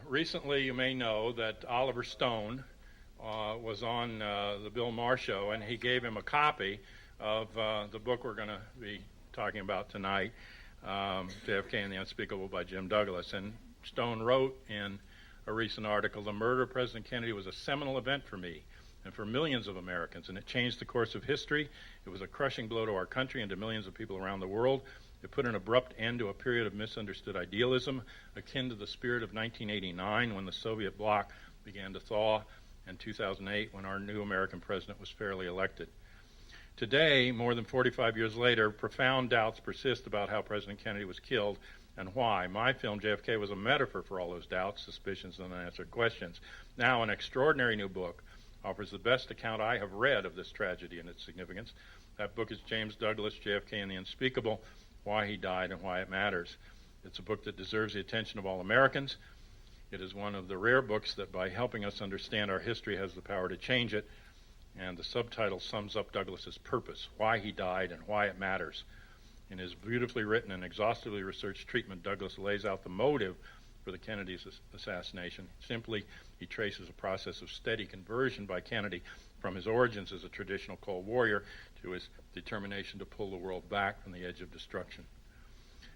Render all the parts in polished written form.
Recently, you may know that Oliver Stone was on the Bill Maher show, and he gave him a copy of the book we're going to be talking about tonight, JFK and the Unspeakable by Jim Douglas. And Stone wrote in a recent article, "The murder of President Kennedy was a seminal event for me and for millions of Americans, and it changed the course of history. It was a crushing blow to our country and to millions of people around the world. It put an abrupt end to a period of misunderstood idealism, akin to the spirit of 1989 when the Soviet bloc began to thaw, and 2008 when our new American president was fairly elected. Today, more than 45 years later, profound doubts persist about how President Kennedy was killed and why. My film, JFK, was a metaphor for all those doubts, suspicions, and unanswered questions. Now, an extraordinary new book offers the best account I have read of this tragedy and its significance. That book is James Douglas, JFK and the Unspeakable, Why He Died and Why It Matters. It's a book that deserves the attention of all Americans. It is one of the rare books that, by helping us understand our history, has the power to change it. And the subtitle sums up Douglas's purpose, why he died and why it matters. In his beautifully written and exhaustively researched treatment, Douglas lays out the motive for the Kennedy assassination. Simply, he traces a process of steady conversion by Kennedy from his origins as a traditional cold warrior to his determination to pull the world back from the edge of destruction.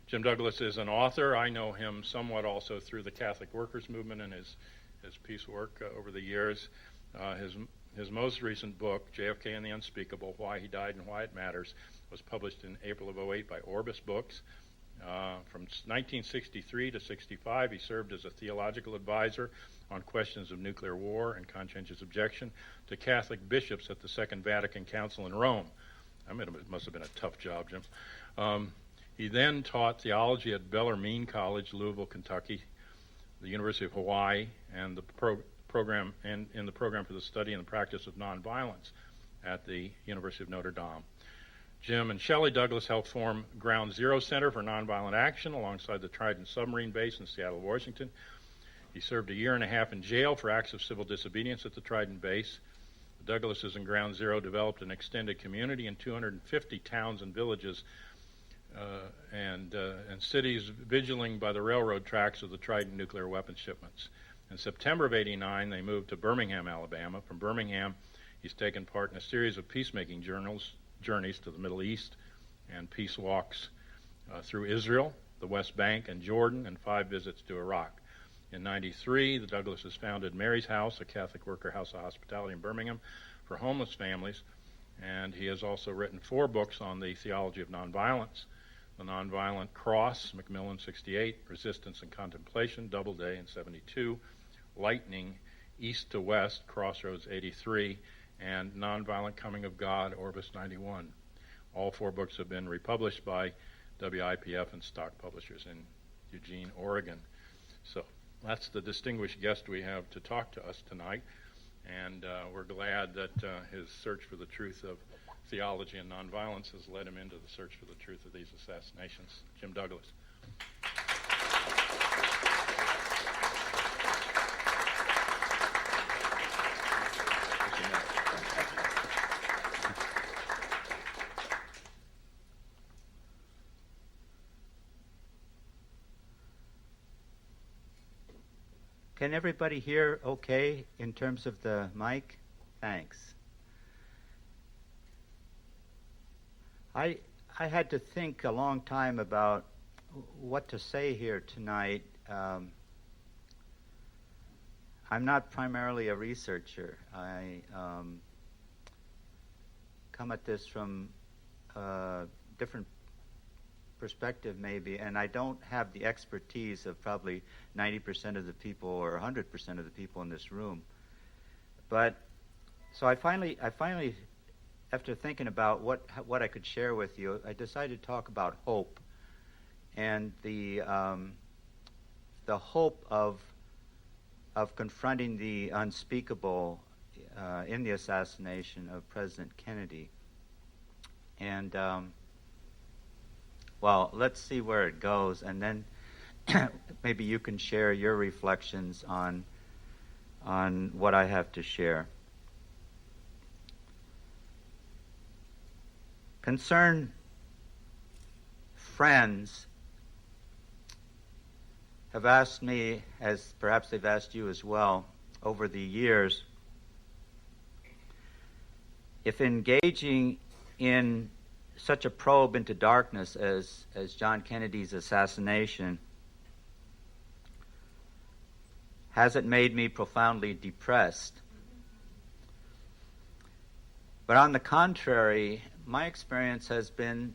Jim Douglas is an author. I know him somewhat also through the Catholic Workers Movement and his peace work over the years. His most recent book, JFK and the Unspeakable, Why He Died and Why It Matters, was published in April of '08 by Orbis Books. From 1963 to 65, he served as a theological advisor on questions of nuclear war and conscientious objection to Catholic bishops at the Second Vatican Council in Rome. I mean, it must have been a tough job, Jim. He then taught theology at Bellarmine College, Louisville, Kentucky, the University of Hawaii, and the program in the program for the study and the practice of nonviolence at the University of Notre Dame. Jim and Shelley Douglas helped form Ground Zero Center for Nonviolent Action alongside the Trident submarine base in Seattle, Washington. He served a year and a half in jail for acts of civil disobedience at the Trident base. The Douglases and Ground Zero developed an extended community in 250 towns and villages and cities vigiling by the railroad tracks of the Trident nuclear weapons shipments. In September of '89, they moved to Birmingham, Alabama. From Birmingham, he's taken part in a series of peacemaking journeys to the Middle East and peace walks through Israel, the West Bank, and Jordan, and 5 visits to Iraq. In '93, the Douglases founded Mary's House, a Catholic worker house of hospitality in Birmingham for homeless families, and he has also written 4 books on the theology of nonviolence: The Nonviolent Cross, Macmillan, '68, Resistance and Contemplation, Doubleday in '72, Lightning, East to West, Crossroads, '83, and Nonviolent Coming of God, Orbis, '91. All 4 books have been republished by WIPF and Stock Publishers in Eugene, Oregon. So that's the distinguished guest we have to talk to us tonight, and we're glad that his search for the truth of theology and nonviolence has led him into the search for the truth of these assassinations. Jim Douglas. Can everybody hear okay in terms of the mic? Thanks. I had to think a long time about what to say here tonight. I'm not primarily a researcher. I come at this from a different perspective maybe, and I don't have the expertise of probably 90% of the people or 100% of the people in this room. But so I finally, after thinking about what I could share with you, I decided to talk about hope and the hope of confronting the unspeakable in the assassination of President Kennedy. And well, let's see where it goes, and then maybe you can share your reflections on what I have to share. Concerned friends, have asked me, as perhaps they've asked you as well, over the years, if engaging in such a probe into darkness as John Kennedy's assassination, has it made me profoundly depressed? But on the contrary, my experience has been,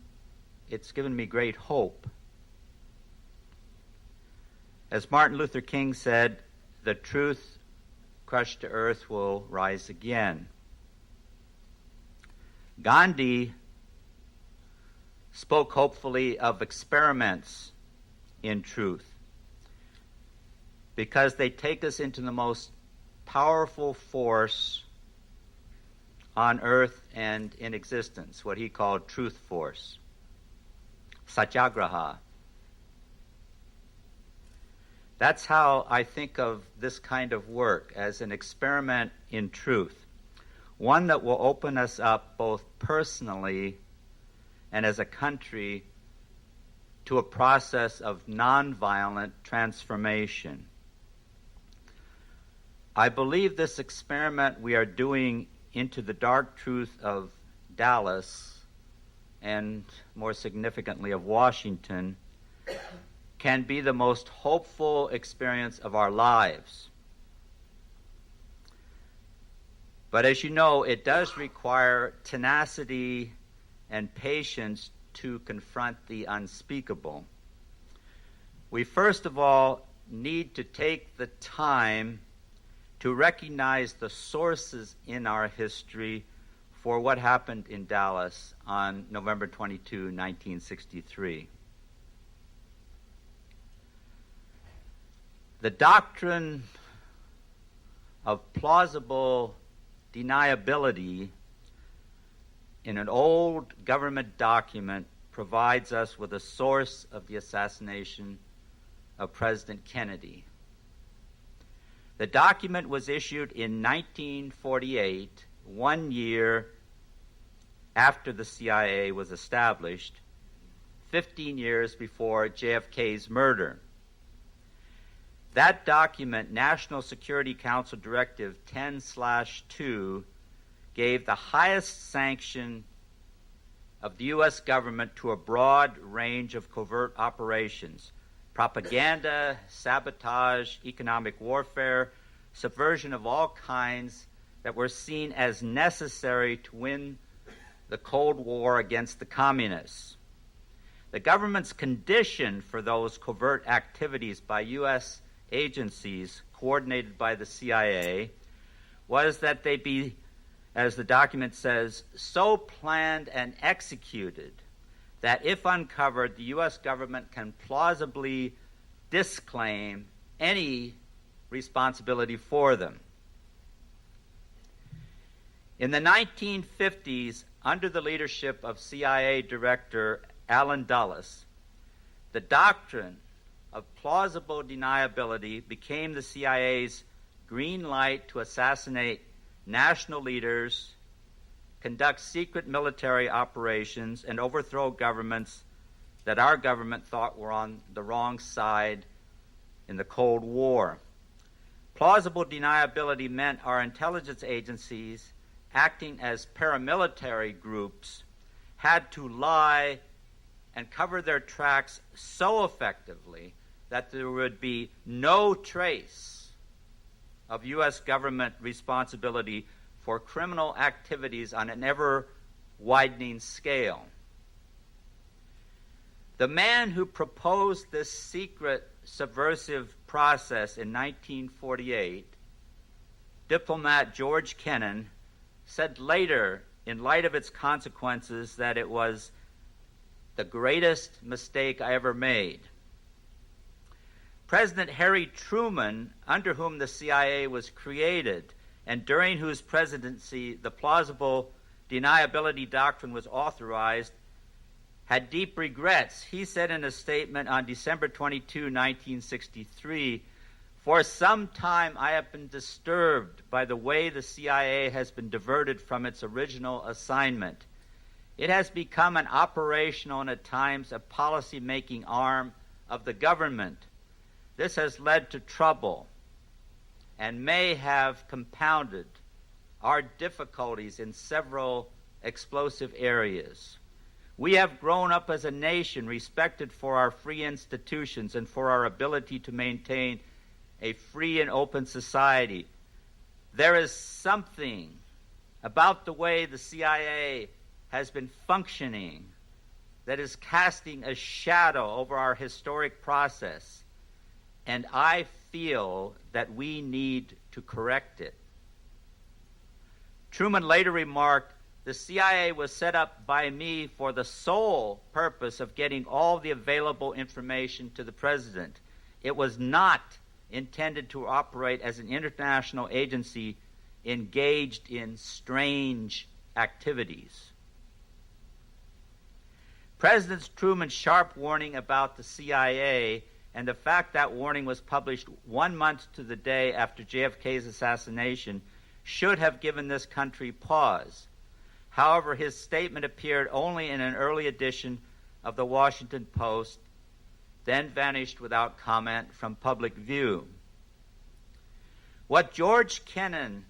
it's given me great hope. As Martin Luther King said, the truth crushed to earth will rise again. Gandhi spoke hopefully of experiments in truth because they take us into the most powerful force on earth and in existence, what he called truth force, satyagraha. That's how I think of this kind of work, as an experiment in truth, one that will open us up both personally and as a country to a process of nonviolent transformation. I believe this experiment we are doing into the dark truth of Dallas, and more significantly of Washington, can be the most hopeful experience of our lives. But as you know, it does require tenacity and patience to confront the unspeakable. We first of all need to take the time to recognize the sources in our history for what happened in Dallas on November 22, 1963. The doctrine of plausible deniability in an old government document provides us with a source of the assassination of President Kennedy. The document was issued in 1948, 1 year after the CIA was established, 15 years before JFK's murder. That document, National Security Council Directive 10/2, gave the highest sanction of the U.S. government to a broad range of covert operations: propaganda, sabotage, economic warfare, subversion of all kinds that were seen as necessary to win the Cold War against the communists. The government's condition for those covert activities by U.S. agencies coordinated by the CIA was that they be, as the document says, so planned and executed that if uncovered, the U.S. government can plausibly disclaim any responsibility for them. In the 1950s, under the leadership of CIA Director Allen Dulles, the doctrine of plausible deniability became the CIA's green light to assassinate national leaders, conduct secret military operations, and overthrow governments that our government thought were on the wrong side in the Cold War. Plausible deniability meant our intelligence agencies, acting as paramilitary groups, had to lie and cover their tracks so effectively that there would be no trace of U.S. government responsibility for criminal activities on an ever-widening scale. The man who proposed this secret subversive process in 1948, diplomat George Kennan, said later, in light of its consequences, that it was the greatest mistake I ever made. President Harry Truman, under whom the CIA was created and during whose presidency the plausible deniability doctrine was authorized, had deep regrets. He said in a statement on December 22, 1963, "For some time I have been disturbed by the way the CIA has been diverted from its original assignment. It has become an operational and at times a policy-making arm of the government. This has led to trouble and may have compounded our difficulties in several explosive areas. We have grown up as a nation respected for our free institutions and for our ability to maintain a free and open society. There is something about the way the CIA has been functioning that is casting a shadow over our historic process, and I feel that we need to correct it. Truman later remarked, "The CIA was set up by me for the sole purpose of getting all the available information to the president. It was not intended to operate as an international agency engaged in strange activities." President Truman's sharp warning about the CIA and the fact that warning was published 1 month to the day after JFK's assassination should have given this country pause. However, his statement appeared only in an early edition of the Washington Post, then vanished without comment from public view. What George Kennan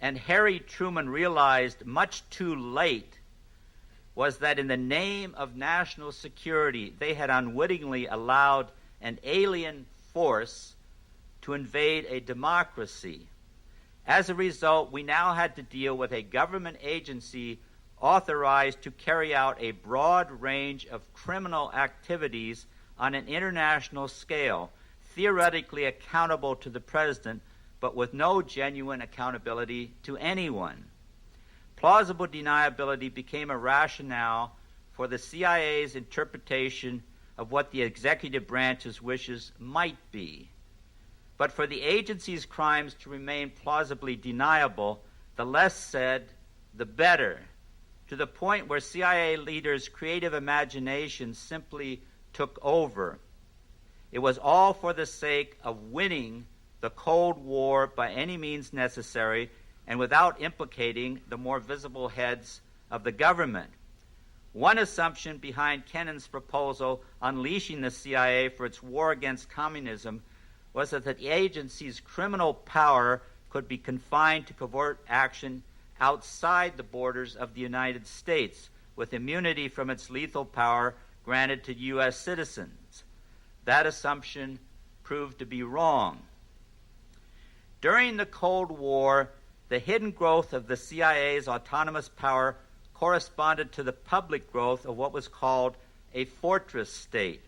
and Harry Truman realized much too late was that in the name of national security, they had unwittingly allowed an alien force to invade a democracy. As a result, we now had to deal with a government agency authorized to carry out a broad range of criminal activities on an international scale, theoretically accountable to the president, but with no genuine accountability to anyone. Plausible deniability became a rationale for the CIA's interpretation of what the executive branch's wishes might be. But for the agency's crimes to remain plausibly deniable, the less said, the better, to the point where CIA leaders' creative imagination simply took over. It was all for the sake of winning the Cold War by any means necessary and without implicating the more visible heads of the government. One assumption behind Kennan's proposal unleashing the CIA for its war against communism was that the agency's criminal power could be confined to covert action outside the borders of the United States, with immunity from its lethal power granted to U.S. citizens. That assumption proved to be wrong. During the Cold War, the hidden growth of the CIA's autonomous power corresponded to the public growth of what was called a fortress state.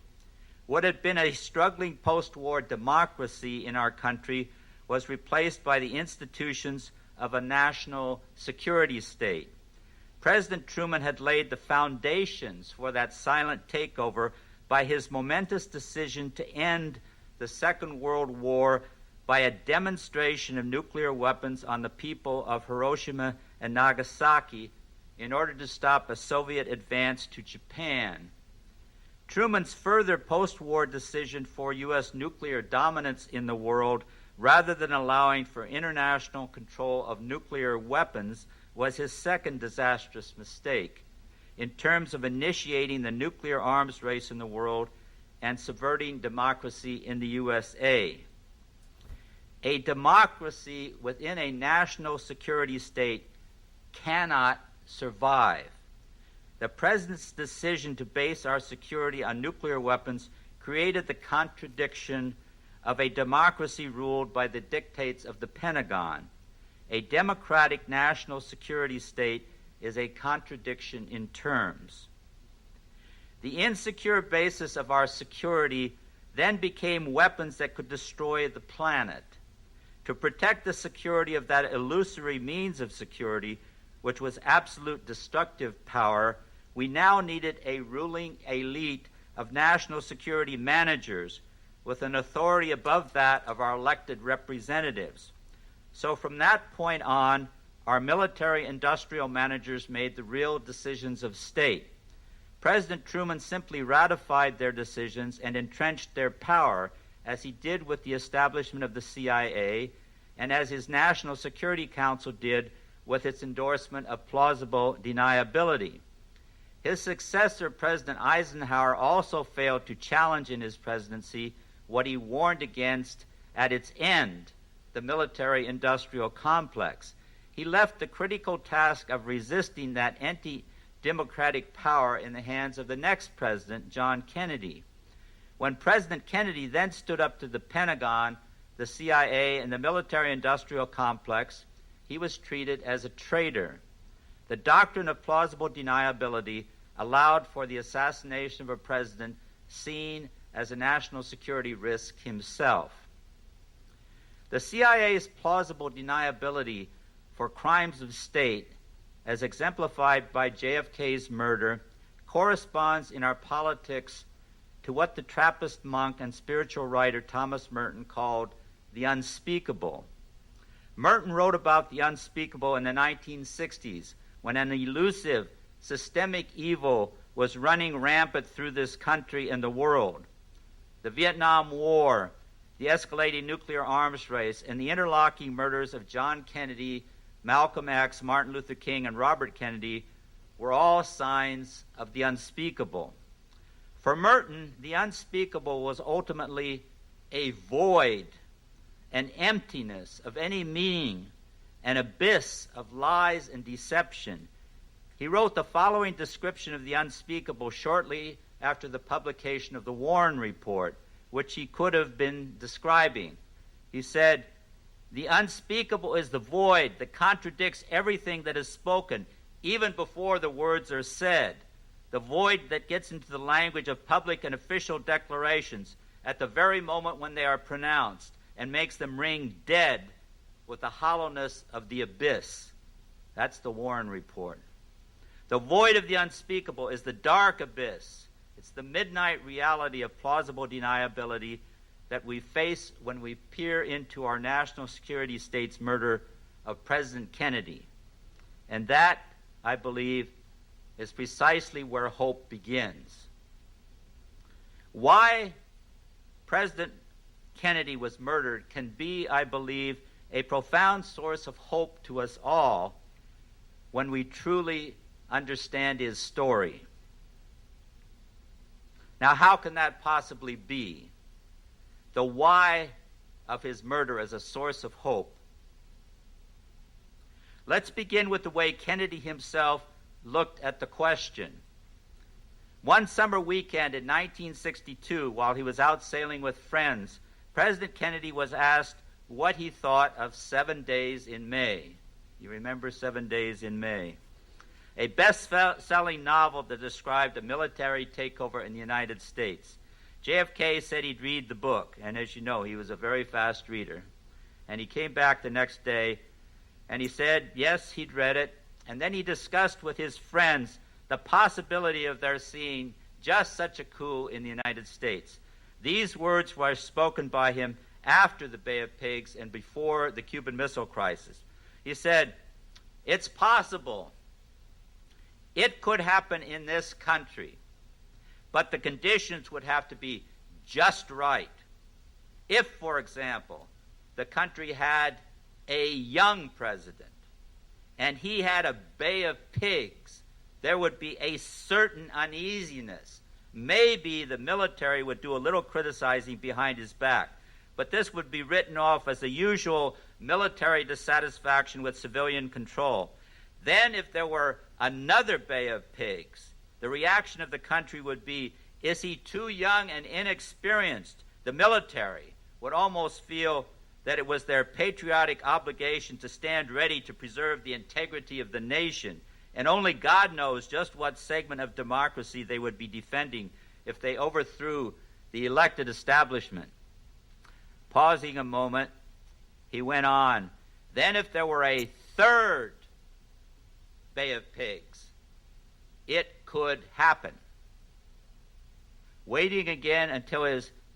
What had been a struggling post-war democracy in our country was replaced by the institutions of a national security state. President Truman had laid the foundations for that silent takeover by his momentous decision to end the Second World War by a demonstration of nuclear weapons on the people of Hiroshima and Nagasaki in order to stop a Soviet advance to Japan. Truman's further post-war decision for U.S. nuclear dominance in the world, rather than allowing for international control of nuclear weapons, was his second disastrous mistake in terms of initiating the nuclear arms race in the world and subverting democracy in the USA. A democracy within a national security state cannot survive. The president's decision to base our security on nuclear weapons created the contradiction of a democracy ruled by the dictates of the Pentagon. A democratic national security state is a contradiction in terms. The insecure basis of our security then became weapons that could destroy the planet. To protect the security of that illusory means of security, which was absolute destructive power, we now needed a ruling elite of national security managers with an authority above that of our elected representatives. So from that point on, our military-industrial managers made the real decisions of state. President Truman simply ratified their decisions and entrenched their power, as he did with the establishment of the CIA and as his National Security Council did with its endorsement of plausible deniability. His successor, President Eisenhower, also failed to challenge in his presidency what he warned against at its end, the military-industrial complex. He left the critical task of resisting that anti-democratic power in the hands of the next president, John Kennedy. When President Kennedy then stood up to the Pentagon, the CIA, and the military-industrial complex, he was treated as a traitor. The doctrine of plausible deniability allowed for the assassination of a president seen as a national security risk himself. The CIA's plausible deniability for crimes of state, as exemplified by JFK's murder, corresponds in our politics to what the Trappist monk and spiritual writer Thomas Merton called the unspeakable. Merton wrote about the unspeakable in the 1960s when an elusive, systemic evil was running rampant through this country and the world. The Vietnam War, the escalating nuclear arms race, and the interlocking murders of John Kennedy, Malcolm X, Martin Luther King, and Robert Kennedy were all signs of the unspeakable. For Merton, the unspeakable was ultimately a void, an emptiness of any meaning, an abyss of lies and deception. He wrote the following description of the unspeakable shortly after the publication of the Warren Report, which he could have been describing. He said, "The unspeakable is the void that contradicts everything that is spoken, even before the words are said. The void that gets into the language of public and official declarations at the very moment when they are pronounced and makes them ring dead with the hollowness of the abyss." That's the Warren Report. The void of the unspeakable is the dark abyss. It's the midnight reality of plausible deniability that we face when we peer into our national security state's murder of President Kennedy. And that, I believe, is precisely where hope begins. Why President Kennedy was murdered can be, I believe, a profound source of hope to us all when we truly understand his story. Now, how can that possibly be? The why of his murder as a source of hope. Let's begin with the way Kennedy himself looked at the question. One summer weekend in 1962, while he was out sailing with friends, President Kennedy was asked what he thought of 7 Days in May. You remember 7 Days in May? A best-selling novel that described a military takeover in the United States. JFK said he'd read the book, and as you know, he was a very fast reader. And he came back the next day, and he said, yes, he'd read it, and then he discussed with his friends the possibility of their seeing just such a coup in the United States. These words were spoken by him after the Bay of Pigs and before the Cuban Missile Crisis. He said, "It's possible. It could happen in this country, but the conditions would have to be just right. If, for example, the country had a young president and he had a Bay of Pigs, there would be a certain uneasiness. Maybe the military would do a little criticizing behind his back, but this would be written off as the usual military dissatisfaction with civilian control. Then if there were another Bay of Pigs, the reaction of the country would be, is he too young and inexperienced? The military would almost feel that it was their patriotic obligation to stand ready to preserve the integrity of the nation, and only God knows just what segment of democracy they would be defending if they overthrew the elected establishment." Pausing a moment, he went on, "Then if there were a third Bay of Pigs, it could happen." Waiting again until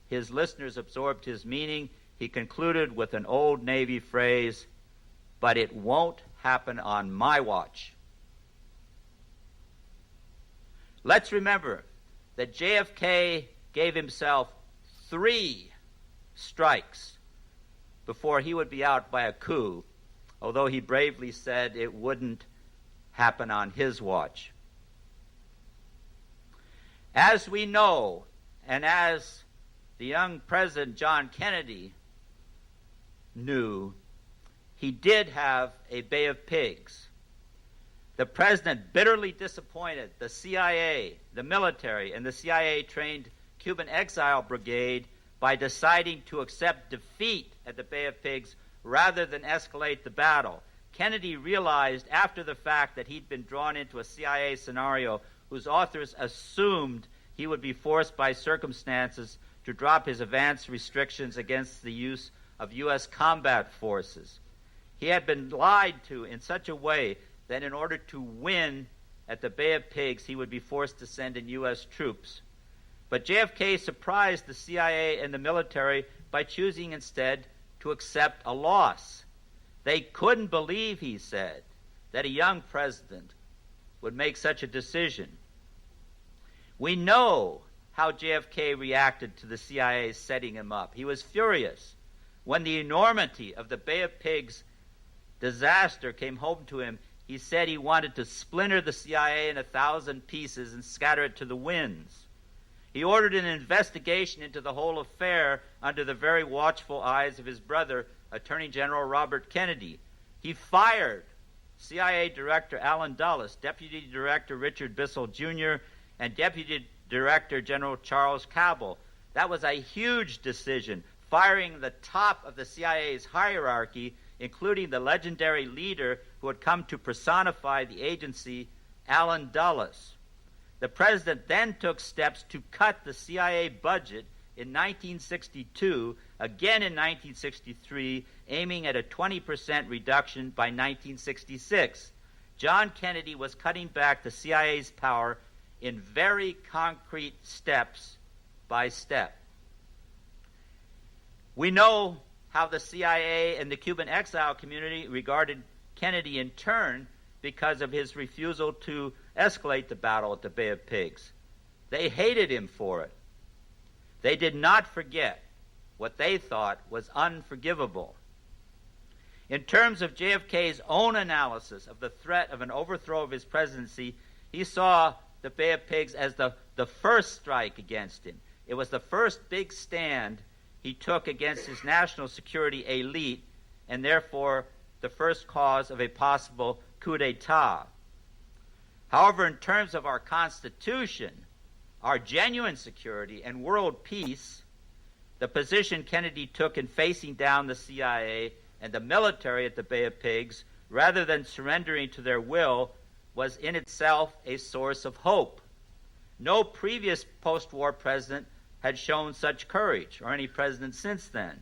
his listeners absorbed his meaning, he concluded with an old Navy phrase, "But it won't happen on my watch." Let's remember that JFK gave himself 3 strikes before he would be out by a coup, although he bravely said it wouldn't happen on his watch. As we know, and as the young President John Kennedy knew, he did have a Bay of Pigs. The president bitterly disappointed the CIA, the military, and the CIA-trained Cuban exile brigade by deciding to accept defeat at the Bay of Pigs rather than escalate the battle. Kennedy realized after the fact that he'd been drawn into a CIA scenario whose authors assumed he would be forced by circumstances to drop his advance restrictions against the use of U.S. combat forces. He had been lied to in such a way that in order to win at the Bay of Pigs, he would be forced to send in U.S. troops. But JFK surprised the CIA and the military by choosing instead to accept a loss. They couldn't believe, he said, that a young president would make such a decision. We know how JFK reacted to the CIA setting him up. He was furious. When the enormity of the Bay of Pigs disaster came home to him, he said he wanted to splinter the CIA in 1,000 pieces and scatter it to the winds. He ordered an investigation into the whole affair under the very watchful eyes of his brother, Attorney General Robert Kennedy. He fired CIA Director Allen Dulles, Deputy Director Richard Bissell Jr., and Deputy Director General Charles Cabell. That was a huge decision, firing the top of the CIA's hierarchy, including the legendary leader who had come to personify the agency, Allen Dulles. The president then took steps to cut the CIA budget in 1962, again in 1963, aiming at a 20% reduction by 1966. John Kennedy was cutting back the CIA's power in very concrete steps by step. We know how the CIA and the Cuban exile community regarded Kennedy in turn because of his refusal to escalate the battle at the Bay of Pigs. They hated him for it. They did not forget what they thought was unforgivable. In terms of JFK's own analysis of the threat of an overthrow of his presidency, he saw the Bay of Pigs as the first strike against him. It was the first big stand he took against his national security elite, and therefore the first cause of a possible coup d'etat. However, in terms of our Constitution, our genuine security, and world peace, the position Kennedy took in facing down the CIA and the military at the Bay of Pigs, rather than surrendering to their will, was in itself a source of hope. No previous post-war president had shown such courage, or any president since then.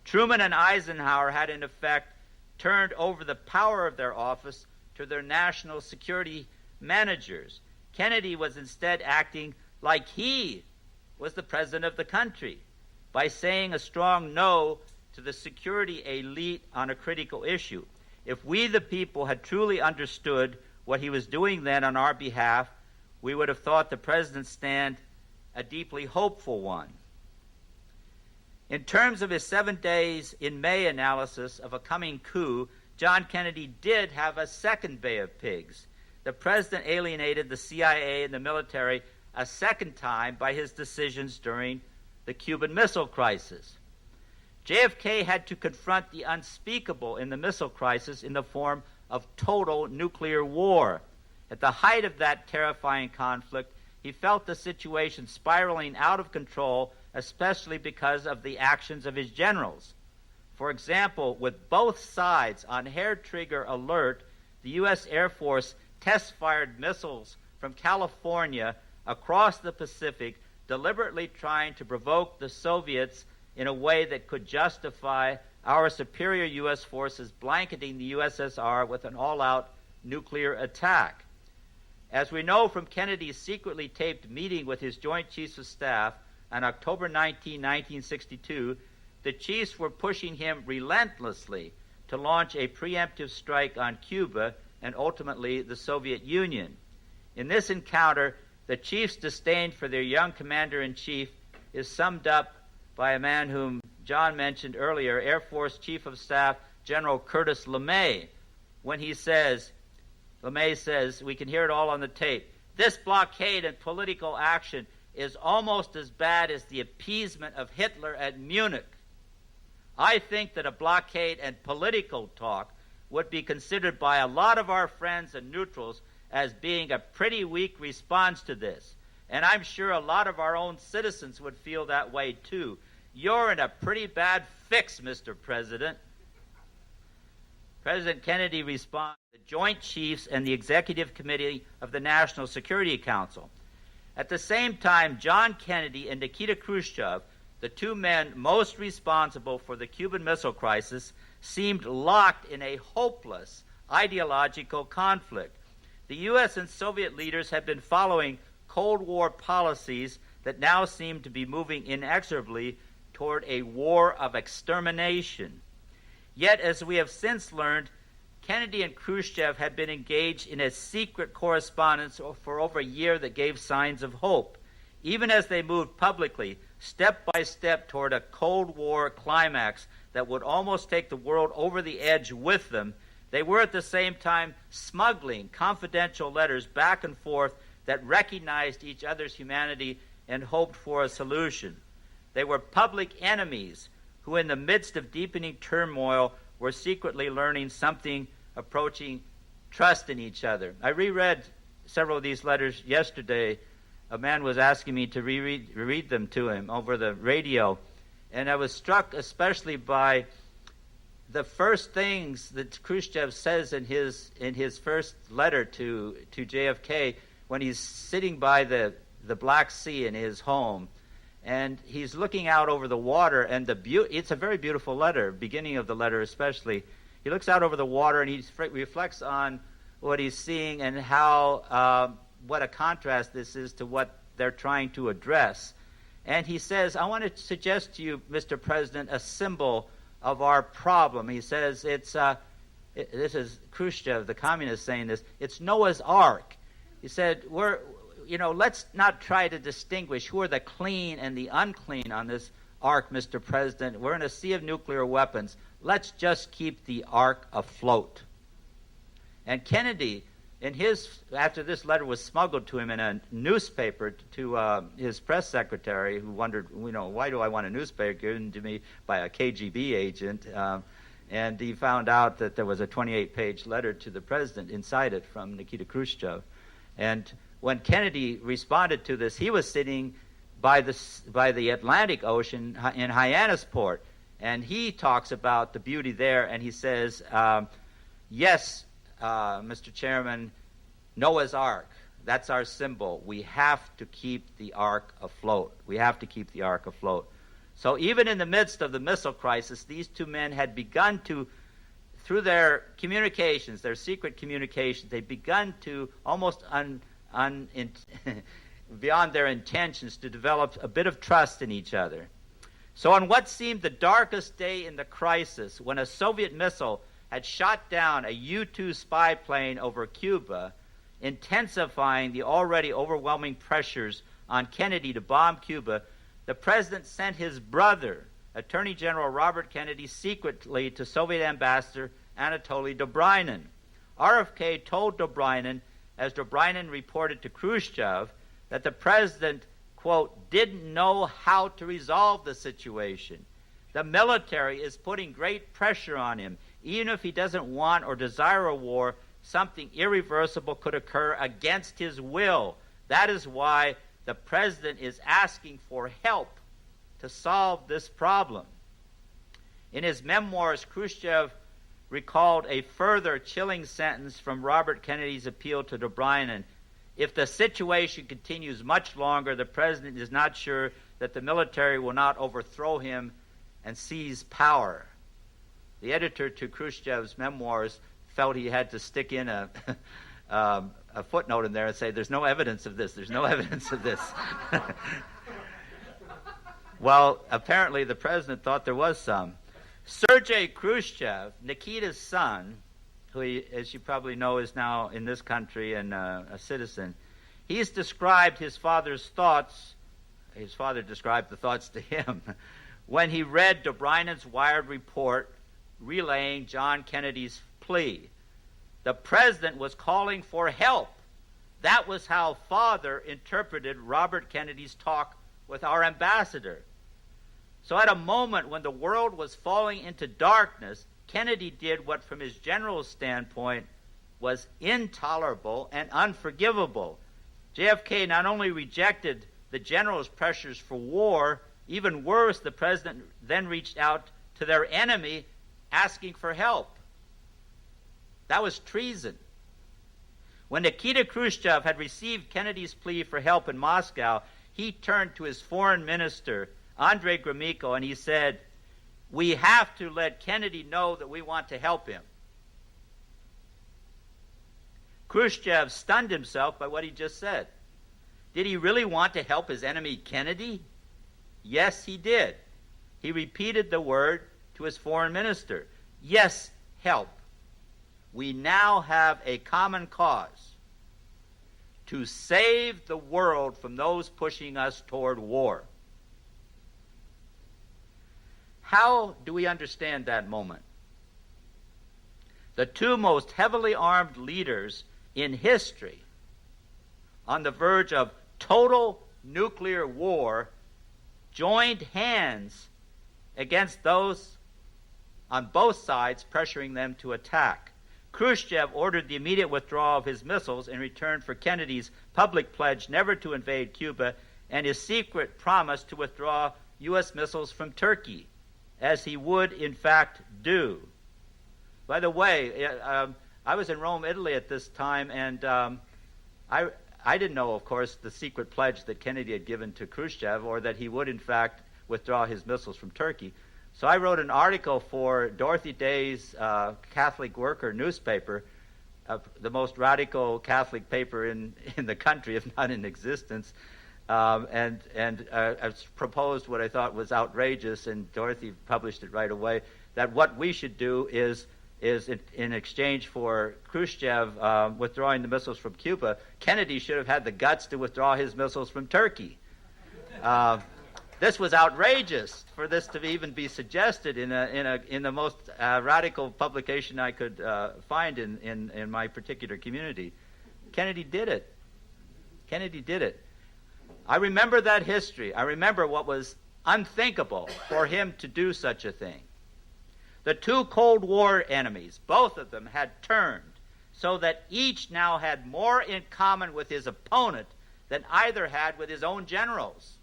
Truman and Eisenhower had, in effect, turned over the power of their office to their national security managers. Kennedy was instead acting like he was the president of the country by saying a strong no to the security elite on a critical issue. If we, the people, had truly understood what he was doing then on our behalf, we would have thought the president's stand a deeply hopeful one. In terms of his 7 days in May analysis of a coming coup, John Kennedy did have a second Bay of Pigs. The president alienated the CIA and the military a second time by his decisions during the Cuban Missile Crisis. JFK had to confront the unspeakable in the missile crisis in the form of total nuclear war. At the height of that terrifying conflict, he felt the situation spiraling out of control, especially because of the actions of his generals. For example, with both sides on hair-trigger alert, the U.S. Air Force test-fired missiles from California across the Pacific, deliberately trying to provoke the Soviets in a way that could justify our superior U.S. forces blanketing the USSR with an all-out nuclear attack. As we know from Kennedy's secretly taped meeting with his Joint Chiefs of Staff on October 19, 1962, the chiefs were pushing him relentlessly to launch a preemptive strike on Cuba and ultimately the Soviet Union. In this encounter, the chiefs' disdain for their young commander-in-chief is summed up by a man whom John mentioned earlier, Air Force Chief of Staff General Curtis LeMay, when LeMay says, we can hear it all on the tape, "This blockade and political action is almost as bad as the appeasement of Hitler at Munich. I think that a blockade and political talk would be considered by a lot of our friends and neutrals as being a pretty weak response to this. And I'm sure a lot of our own citizens would feel that way too. You're in a pretty bad fix, Mr. President. President Kennedy responded to the Joint Chiefs and the Executive Committee of the National Security Council. At the same time, John Kennedy and Nikita Khrushchev, the two men most responsible for the Cuban Missile Crisis, seemed locked in a hopeless ideological conflict. The U.S. and Soviet leaders had been following Cold War policies that now seem to be moving inexorably toward a war of extermination. Yet, as we have since learned, Kennedy and Khrushchev had been engaged in a secret correspondence for over a year that gave signs of hope. Even as they moved publicly, step by step toward a Cold War climax that would almost take the world over the edge with them, they were at the same time smuggling confidential letters back and forth that recognized each other's humanity and hoped for a solution. They were public enemies who, in the midst of deepening turmoil, were secretly learning something approaching trust in each other. I reread several of these letters yesterday. A man was asking me to reread them to him over the radio, and I was struck especially by the first things that Khrushchev says in his first letter to JFK when he's sitting by the Black Sea in his home, and he's looking out over the water, and it's a very beautiful letter, beginning of the letter especially. He looks out over the water and he reflects on what he's seeing and how what a contrast this is to what they're trying to address. And he says, I want to suggest to you, Mr. President, a symbol of our problem. He says, this is Khrushchev, the communist, saying this, it's Noah's Ark. He said, let's not try to distinguish who are the clean and the unclean on this ark, Mr. President. We're in a sea of nuclear weapons. Let's just keep the ark afloat. And Kennedy, after this letter was smuggled to him in a newspaper to his press secretary, who wondered, why do I want a newspaper given to me by a KGB agent? And he found out that there was a 28-page letter to the president inside it from Nikita Khrushchev. And when Kennedy responded to this, he was sitting by the Atlantic Ocean in Hyannisport, and he talks about the beauty there, and he says, yes, Mr. Chairman, Noah's Ark, that's our symbol. We have to keep the Ark afloat. We have to keep the Ark afloat. So even in the midst of the missile crisis, these two men had begun to, through their communications, their secret communications, they'd begun to almost beyond their intentions to develop a bit of trust in each other. So on what seemed the darkest day in the crisis, when a Soviet missile had shot down a U-2 spy plane over Cuba, intensifying the already overwhelming pressures on Kennedy to bomb Cuba, the president sent his brother, Attorney General Robert Kennedy, secretly to Soviet Ambassador Anatoly Dobrynin. RFK told Dobrynin, as Dobrynin reported to Khrushchev, that the president, quote, didn't know how to resolve the situation. The military is putting great pressure on him. Even if he doesn't want or desire a war, something irreversible could occur against his will. That is why the president is asking for help to solve this problem. In his memoirs, Khrushchev recalled a further chilling sentence from Robert Kennedy's appeal to Dobrynin. If the situation continues much longer, the president is not sure that the military will not overthrow him and seize power. The editor to Khrushchev's memoirs felt he had to stick in a footnote in there and say, there's no evidence of this, there's no evidence of this. Well, apparently the president thought there was some. Sergei Khrushchev, Nikita's son, who, as you probably know, is now in this country and a citizen, he's described his father's thoughts. His father described the thoughts to him when he read Dobrynen's wired report relaying John Kennedy's plea. The president was calling for help. That was how Father interpreted Robert Kennedy's talk with our ambassador. So at a moment when the world was falling into darkness, Kennedy did what from his general standpoint was intolerable and unforgivable. JFK not only rejected the general's pressures for war, even worse, the president then reached out to their enemy asking for help. That was treason. When Nikita Khrushchev had received Kennedy's plea for help in Moscow, he turned to his foreign minister, Andrei Gromyko, and he said, "We have to let Kennedy know that we want to help him." Khrushchev stunned himself by what he just said. Did he really want to help his enemy Kennedy? Yes, he did. He repeated the word to his foreign minister. Yes, help. We now have a common cause to save the world from those pushing us toward war. How do we understand that moment? The two most heavily armed leaders in history, on the verge of total nuclear war, joined hands against those on both sides pressuring them to attack. Khrushchev ordered the immediate withdrawal of his missiles in return for Kennedy's public pledge never to invade Cuba and his secret promise to withdraw U.S. missiles from Turkey, as he would in fact do. By the way, I was in Rome, Italy at this time, and I didn't know, of course, the secret pledge that Kennedy had given to Khrushchev, or that he would in fact withdraw his missiles from Turkey. So I wrote an article for Dorothy Day's Catholic Worker newspaper, the most radical Catholic paper in the country, if not in existence, and I proposed what I thought was outrageous, and Dorothy published it right away, that what we should do is in exchange for Khrushchev withdrawing the missiles from Cuba, Kennedy should have had the guts to withdraw his missiles from Turkey. This was outrageous for this to even be suggested in the most radical publication I could find in my particular community. Kennedy did it. Kennedy did it. I remember that history. I remember what was unthinkable for him to do such a thing. The two Cold War enemies, both of them, had turned so that each now had more in common with his opponent than either had with his own generals.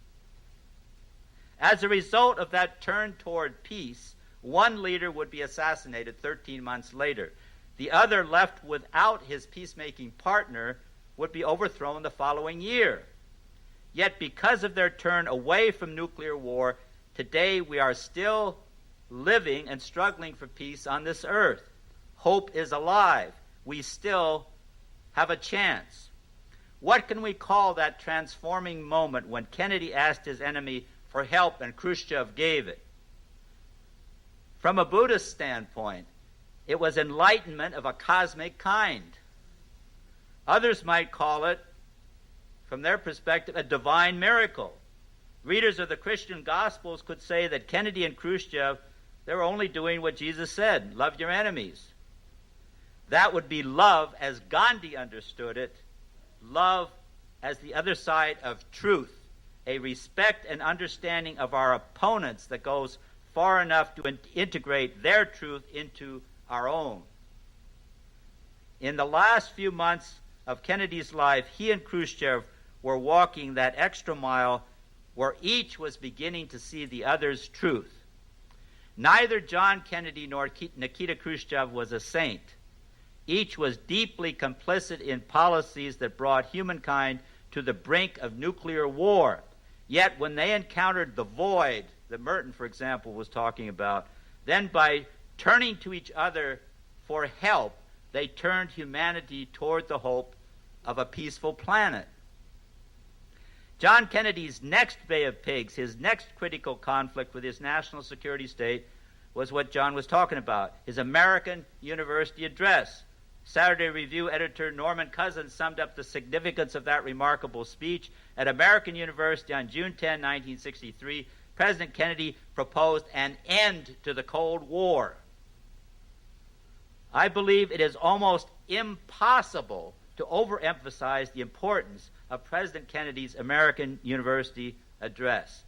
As a result of that turn toward peace, one leader would be assassinated 13 months later. The other, left without his peacemaking partner, would be overthrown the following year. Yet because of their turn away from nuclear war, today we are still living and struggling for peace on this earth. Hope is alive. We still have a chance. What can we call that transforming moment when Kennedy asked his enemy for help and Khrushchev gave it? From a Buddhist standpoint, it was enlightenment of a cosmic kind. Others might call it, from their perspective, a divine miracle. Readers of the Christian Gospels could say that Kennedy and Khrushchev, they were only doing what Jesus said, love your enemies. That would be love as Gandhi understood it, love as the other side of truth, a respect and understanding of our opponents that goes far enough to integrate their truth into our own. In the last few months of Kennedy's life, he and Khrushchev were walking that extra mile where each was beginning to see the other's truth. Neither John Kennedy nor Nikita Khrushchev was a saint. Each was deeply complicit in policies that brought humankind to the brink of nuclear war. Yet when they encountered the void that Merton, for example, was talking about, then by turning to each other for help, they turned humanity toward the hope of a peaceful planet. John Kennedy's next Bay of Pigs, his next critical conflict with his national security state, was what John was talking about, his American University address. Saturday Review editor Norman Cousins summed up the significance of that remarkable speech. At American University on June 10, 1963, President Kennedy proposed an end to the Cold War. I believe it is almost impossible to overemphasize the importance of President Kennedy's American University address.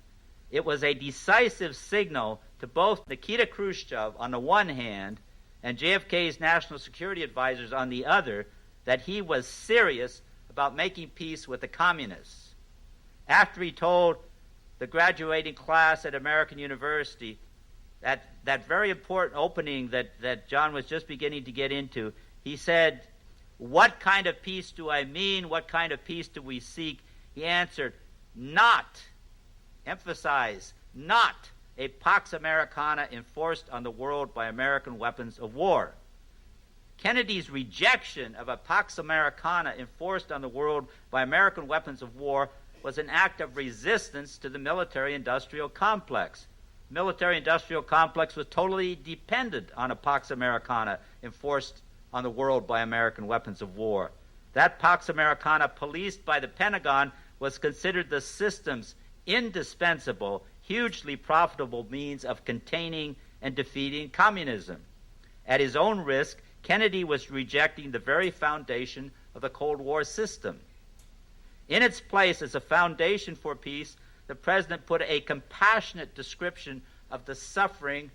It was a decisive signal to both Nikita Khrushchev on the one hand and JFK's national security advisors on the other that he was serious about making peace with the communists. After he told the graduating class at American University that very important opening that John was just beginning to get into, he said, "What kind of peace do I mean? What kind of peace do we seek?" He answered, "Not," emphasize, "not a Pax Americana enforced on the world by American weapons of war." Kennedy's rejection of a Pax Americana enforced on the world by American weapons of war was an act of resistance to the military-industrial complex. The military-industrial complex was totally dependent on a Pax Americana enforced on the world by American weapons of war. That Pax Americana, policed by the Pentagon, was considered the system's indispensable, hugely profitable means of containing and defeating communism. At his own risk, Kennedy was rejecting the very foundation of the Cold War system. In its place as a foundation for peace, the president put a compassionate description of the suffering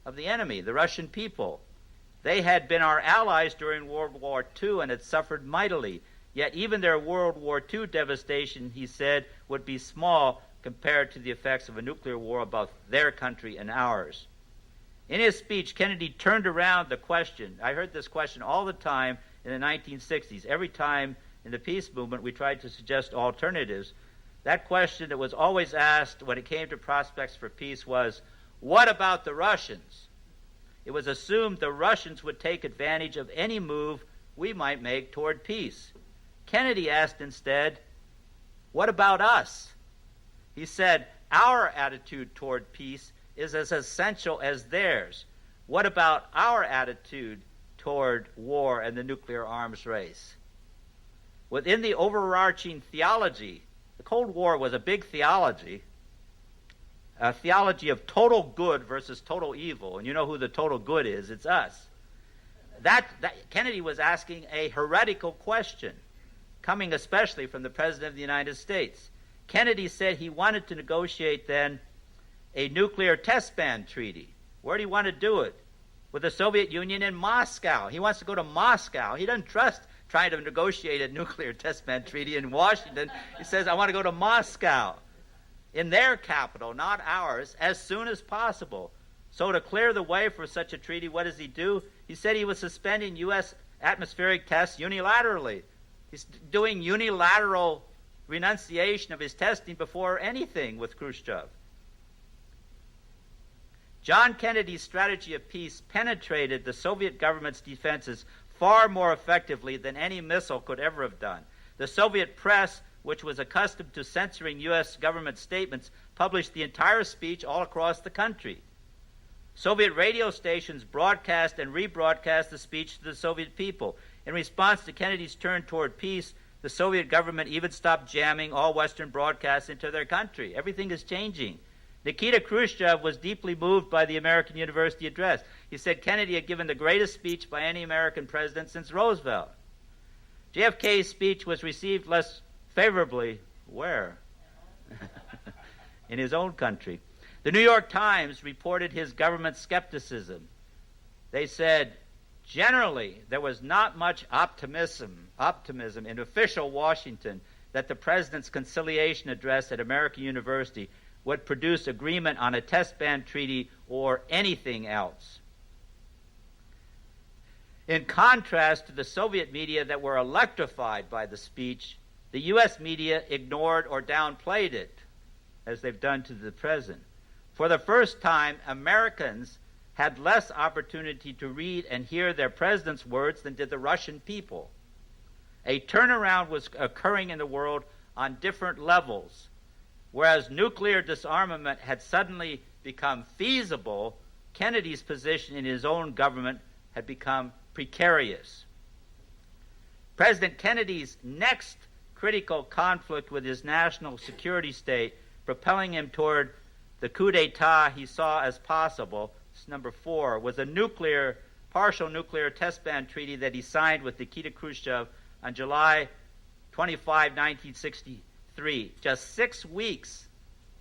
of the enemy, the Russian people. They had been our allies during World War II and had suffered mightily. Yet even their World War II devastation, he said, would be small compared to the effects of a nuclear war of both their country and ours. In his speech, Kennedy turned around the question. I heard this question all the time in the 1960s. Every time in the peace movement we tried to suggest alternatives. That question that was always asked when it came to prospects for peace was, what about the Russians? It was assumed the Russians would take advantage of any move we might make toward peace. Kennedy asked instead, what about us? He said, our attitude toward peace is as essential as theirs. What about our attitude toward war and the nuclear arms race? Within the overarching theology, the Cold War was a big theology, a theology of total good versus total evil. And you know who the total good is. It's us. That Kennedy was asking a heretical question, coming especially from the President of the United States. Kennedy said he wanted to negotiate then a nuclear test ban treaty. Where do you want to do it? With the Soviet Union in Moscow. He wants to go to Moscow. He doesn't trust trying to negotiate a nuclear test ban treaty in Washington. He says, I want to go to Moscow, in their capital, not ours, as soon as possible. So to clear the way for such a treaty, what does he do? He said he was suspending U.S. atmospheric tests unilaterally. He's doing unilateral renunciation of his testing before anything with Khrushchev. John Kennedy's strategy of peace penetrated the Soviet government's defenses far more effectively than any missile could ever have done. The Soviet press, which was accustomed to censoring U.S. government statements, published the entire speech all across the country. Soviet radio stations broadcast and rebroadcast the speech to the Soviet people. In response to Kennedy's turn toward peace, the Soviet government even stopped jamming all Western broadcasts into their country. Everything is changing. Nikita Khrushchev was deeply moved by the American University address. He said Kennedy had given the greatest speech by any American president since Roosevelt. JFK's speech was received less favorably. Where? In his own country. The New York Times reported his government skepticism. They said, generally, there was not much optimism in official Washington that the president's conciliation address at American University would produce agreement on a test ban treaty or anything else. In contrast to the Soviet media that were electrified by the speech, the U.S. media ignored or downplayed it, as they've done to the present. For the first time, Americans had less opportunity to read and hear their president's words than did the Russian people. A turnaround was occurring in the world on different levels. Whereas nuclear disarmament had suddenly become feasible, Kennedy's position in his own government had become precarious. President Kennedy's next critical conflict with his national security state, propelling him toward the coup d'etat he saw as possible, number 4, was a partial nuclear test ban treaty that he signed with Nikita Khrushchev on July 25, 1963. Just 6 weeks.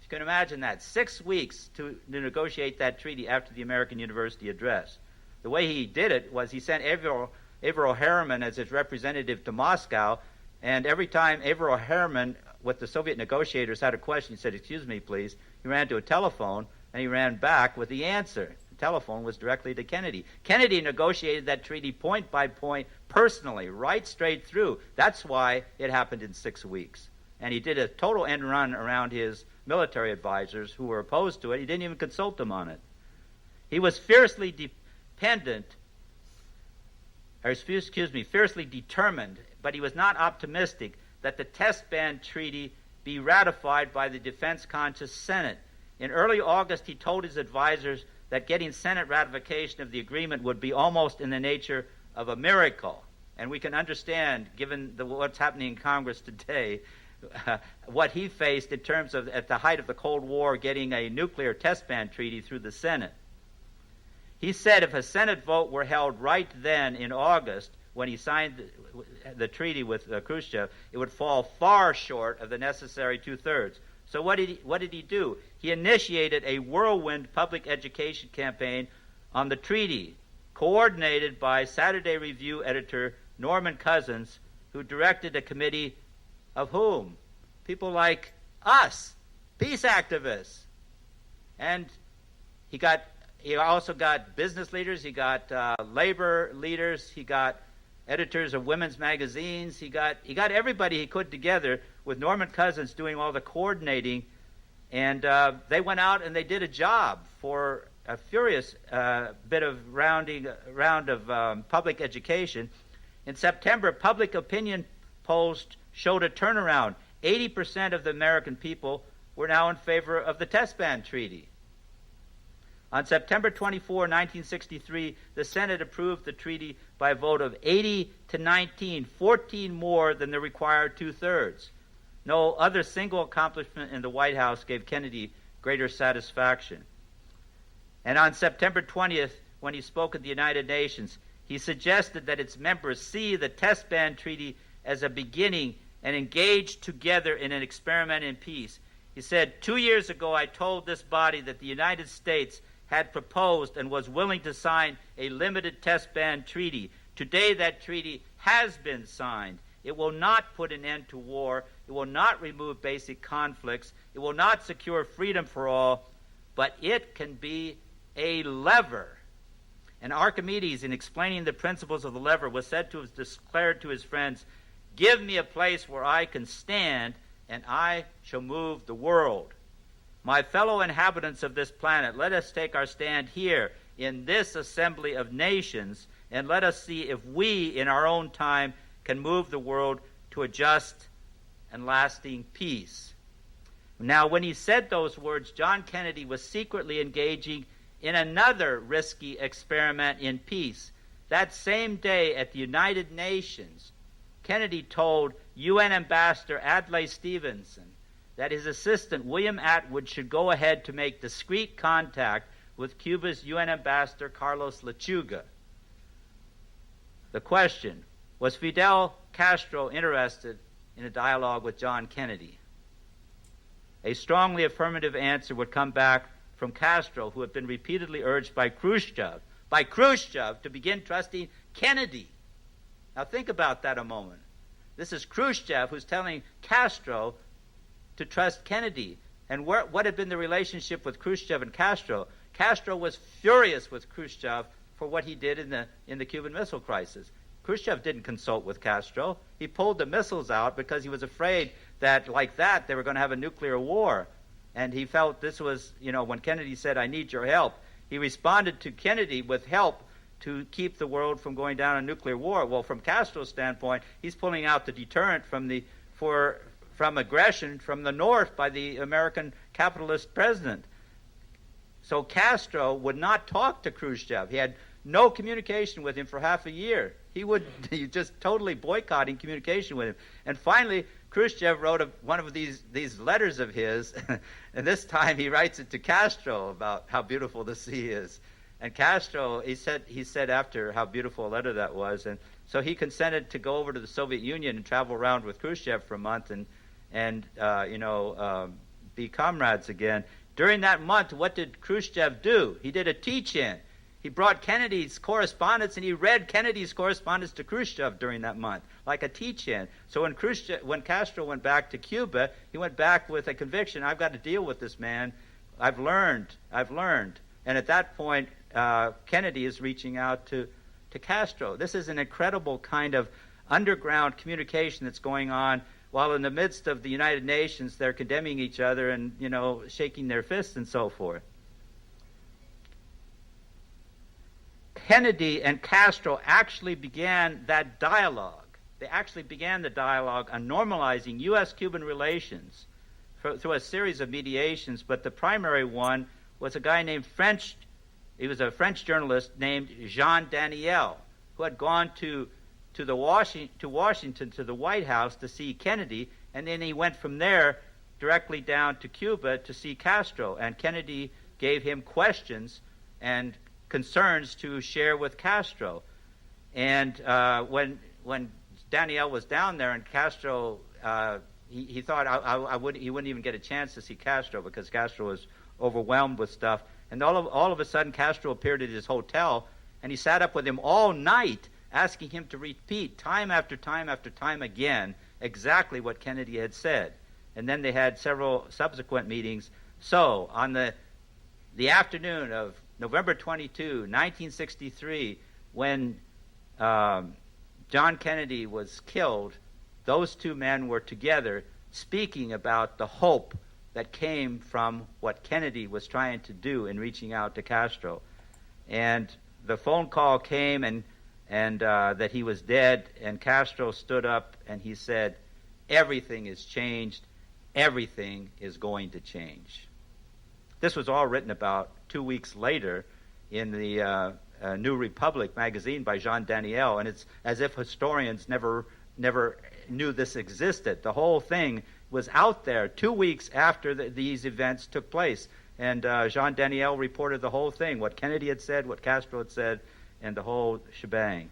You can imagine that. 6 weeks to negotiate that treaty after the American University address. The way he did it was he sent Averill Harriman as his representative to Moscow, and every time Averill Harriman with the Soviet negotiators had a question, he said, "Excuse me, please." He ran to a telephone, and he ran back with the answer. The telephone was directly to Kennedy. Kennedy negotiated that treaty point by point, personally, right straight through. That's why it happened in 6 weeks. And he did a total end run around his military advisors who were opposed to it. He didn't even consult them on it. He was fiercely determined, but he was not optimistic that the test ban treaty be ratified by the defense-conscious Senate. In early August, he told his advisors that getting Senate ratification of the agreement would be almost in the nature of a miracle. And we can understand, given what's happening in Congress today, what he faced in terms of, at the height of the Cold War, getting a nuclear test ban treaty through the Senate. He said if a Senate vote were held right then in August, when he signed the treaty with Khrushchev, it would fall far short of the necessary 2/3. So what did he do? He initiated a whirlwind public education campaign on the treaty, coordinated by Saturday Review editor Norman Cousins, who directed a committee of whom? People like us, peace activists. And he also got business leaders, he got labor leaders, he got editors of women's magazines, he got everybody he could together, with Norman Cousins doing all the coordinating, and they went out and they did a job for a furious bit of round of public education. In September, public opinion polls showed a turnaround. 80% of the American people were now in favor of the test ban treaty. On September 24, 1963, the Senate approved the treaty by a vote of 80 to 19, 14 more than the required 2/3. No other single accomplishment in the White House gave Kennedy greater satisfaction. And on September 20th, when he spoke at the United Nations, he suggested that its members see the test ban treaty as a beginning and engage together in an experiment in peace. He said, 2 years ago I told this body that the United States had proposed and was willing to sign a limited test ban treaty. Today that treaty has been signed. It will not put an end to war. It will not remove basic conflicts. It will not secure freedom for all, but it can be a lever. And Archimedes, in explaining the principles of the lever, was said to have declared to his friends, "Give me a place where I can stand, and I shall move the world." My fellow inhabitants of this planet, let us take our stand here in this assembly of nations, and let us see if we, in our own time, can move the world to a just and lasting peace. Now, when he said those words, John Kennedy was secretly engaging in another risky experiment in peace. That same day at the United Nations, Kennedy told UN Ambassador Adlai Stevenson that his assistant, William Atwood, should go ahead to make discreet contact with Cuba's UN Ambassador, Carlos Lechuga. The question, was Fidel Castro interested in a dialogue with John Kennedy? A strongly affirmative answer would come back from Castro, who had been repeatedly urged by Khrushchev to begin trusting Kennedy. Now think about that a moment. This is Khrushchev who's telling Castro to trust Kennedy. And what had been the relationship with Khrushchev and Castro? Castro was furious with Khrushchev for what he did in the Cuban Missile Crisis. Khrushchev didn't consult with Castro. He pulled the missiles out because he was afraid that, like that, they were going to have a nuclear war. And he felt this was, when Kennedy said, "I need your help," he responded to Kennedy with help to keep the world from going down a nuclear war. Well, from Castro's standpoint, he's pulling out the deterrent from aggression from the North by the American capitalist president. So Castro would not talk to Khrushchev. He had no communication with him for half a year. He just totally boycotting communication with him. And finally, Khrushchev wrote one of these letters of his, and this time he writes it to Castro about how beautiful the sea is. And Castro, he said after how beautiful a letter that was, and so he consented to go over to the Soviet Union and travel around with Khrushchev for a month and be comrades again. During that month, what did Khrushchev do? He did a teach-in. He brought Kennedy's correspondence, and he read Kennedy's correspondence to Khrushchev during that month, like a teach-in. So when Castro went back to Cuba, he went back with a conviction: I've got to deal with this man. I've learned. And at that point, Kennedy is reaching out to Castro. This is an incredible kind of underground communication that's going on, while in the midst of the United Nations, they're condemning each other and, shaking their fists and so forth. Kennedy and Castro actually began that dialogue. They actually began the dialogue on normalizing U.S.-Cuban relations through a series of mediations, but the primary one was a guy named he was a French journalist named Jean Daniel, who had gone to Washington, to the White House to see Kennedy, and then he went from there directly down to Cuba to see Castro, and Kennedy gave him questions and concerns to share with Castro. And when Daniel was down there, and Castro, he thought he wouldn't even get a chance to see Castro because Castro was overwhelmed with stuff. And all of a sudden, Castro appeared at his hotel, and he sat up with him all night, asking him to repeat time after time after time again exactly what Kennedy had said. And then they had several subsequent meetings. So on the afternoon of November 22, 1963, when John Kennedy was killed, those two men were together speaking about the hope that came from what Kennedy was trying to do in reaching out to Castro. And the phone call came and that he was dead, and Castro stood up and he said, "Everything is changed. Everything is going to change." This was all written about 2 weeks later in the New Republic magazine by Jean Daniel, and it's as if historians never knew this existed. The whole thing was out there 2 weeks after these events took place, and Jean Daniel reported the whole thing, what Kennedy had said, what Castro had said, and the whole shebang.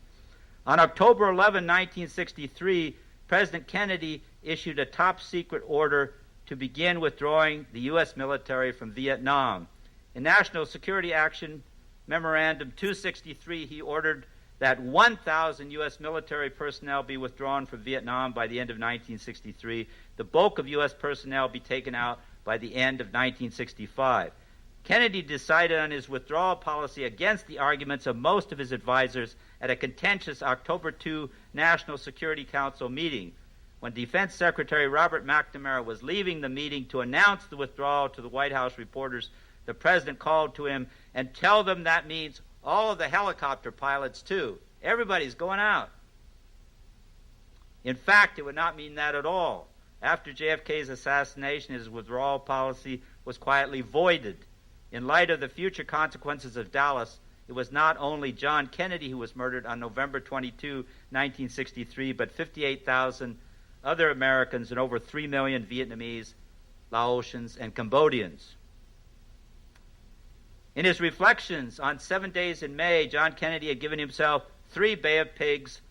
On October 11, 1963, President Kennedy issued a top-secret order to begin withdrawing the U.S. military from Vietnam. In National Security Action Memorandum 263, he ordered that 1,000 U.S. military personnel be withdrawn from Vietnam by the end of 1963. The bulk of U.S. personnel be taken out by the end of 1965. Kennedy decided on his withdrawal policy against the arguments of most of his advisors at a contentious October 2 National Security Council meeting. When Defense Secretary Robert McNamara was leaving the meeting to announce the withdrawal to the White House reporters, the president called to him, "And tell them that means all of the helicopter pilots too. Everybody's going out." In fact, it would not mean that at all. After JFK's assassination, his withdrawal policy was quietly voided. In light of the future consequences of Dallas, it was not only John Kennedy who was murdered on November 22, 1963, but 58,000 other Americans and over 3 million Vietnamese, Laotians, and Cambodians. In his reflections on 7 days in May, John Kennedy had given himself 3 Bay of Pigs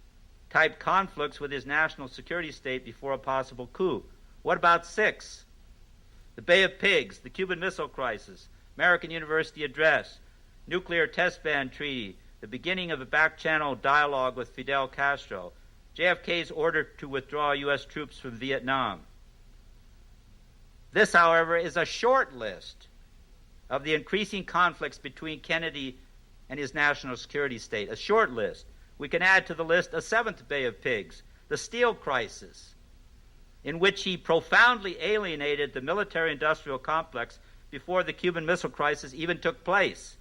type conflicts with his national security state before a possible coup. What about 6? The Bay of Pigs, the Cuban Missile Crisis, American University Address, Nuclear Test Ban Treaty, the beginning of a back-channel dialogue with Fidel Castro, JFK's order to withdraw U.S. troops from Vietnam. This, however, is a short list of the increasing conflicts between Kennedy and his national security state. A short list. We can add to the list a 7th Bay of Pigs, the steel crisis, in which he profoundly alienated the military-industrial complex before the Cuban Missile Crisis even took place.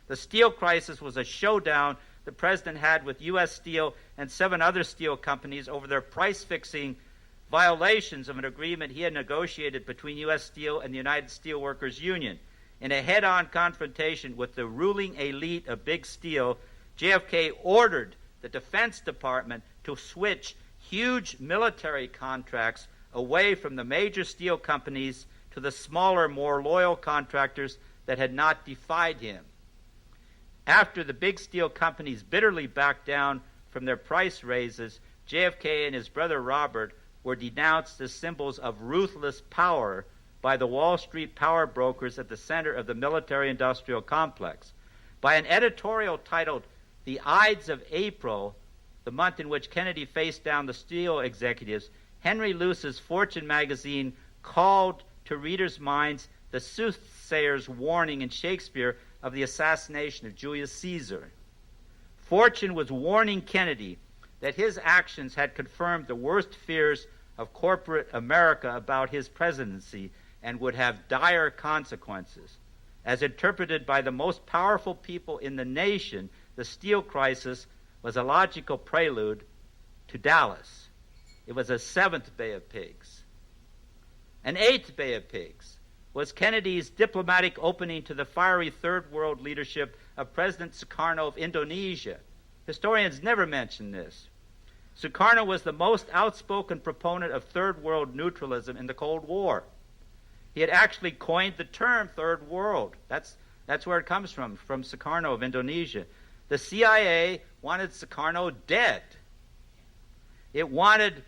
The steel crisis was a showdown the president had with U.S. Steel and 7 other steel companies over their price-fixing violations of an agreement he had negotiated between U.S. Steel and the United Steelworkers Union. In a head-on confrontation with the ruling elite of Big Steel, JFK ordered the Defense Department to switch huge military contracts away from the major steel companies to the smaller, more loyal contractors that had not defied him. After the big steel companies bitterly backed down from their price raises, JFK and his brother Robert were denounced as symbols of ruthless power by the Wall Street power brokers at the center of the military-industrial complex. By an editorial titled "The Ides of April," the month in which Kennedy faced down the steel executives, Henry Luce's Fortune magazine called to readers' minds the soothsayer's warning in Shakespeare of the assassination of Julius Caesar. Fortune was warning Kennedy that his actions had confirmed the worst fears of corporate America about his presidency and would have dire consequences. As interpreted by the most powerful people in the nation, the steel crisis was a logical prelude to Dallas. It was a seventh Bay of Pigs. An eighth Bay of Pigs was Kennedy's diplomatic opening to the fiery Third World leadership of President Sukarno of Indonesia. Historians never mention this. Sukarno was the most outspoken proponent of Third World neutralism in the Cold War. He had actually coined the term Third World. That's where it comes from Sukarno of Indonesia. The CIA wanted Sukarno dead. It wanted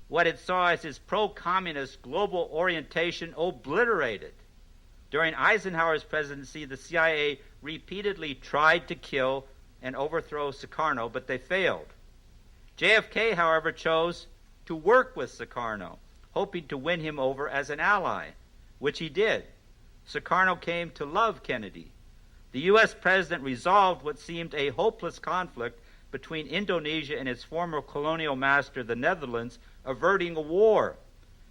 what it saw as his pro-communist global orientation obliterated. During Eisenhower's presidency, the CIA repeatedly tried to kill and overthrow Sukarno, but they failed. JFK, however, chose to work with Sukarno, hoping to win him over as an ally, which he did. Sukarno came to love Kennedy. The U.S. president resolved what seemed a hopeless conflict between Indonesia and its former colonial master, the Netherlands, averting a war.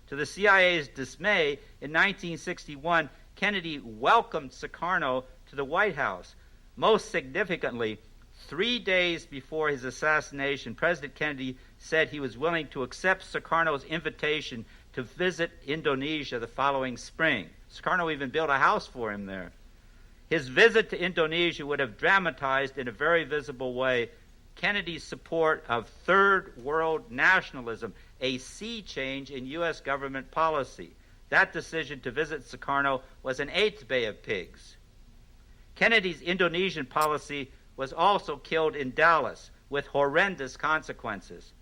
To the CIA's dismay, in 1961, Kennedy welcomed Sukarno to the White House. Most significantly, 3 days before his assassination, President Kennedy said he was willing to accept Sukarno's invitation to visit Indonesia the following spring. Sukarno even built a house for him there. His visit to Indonesia would have dramatized in a very visible way Kennedy's support of Third World nationalism, a sea change in U.S. government policy. That decision to visit Sukarno was an eighth Bay of Pigs. Kennedy's Indonesian policy was also killed in Dallas with horrendous consequences.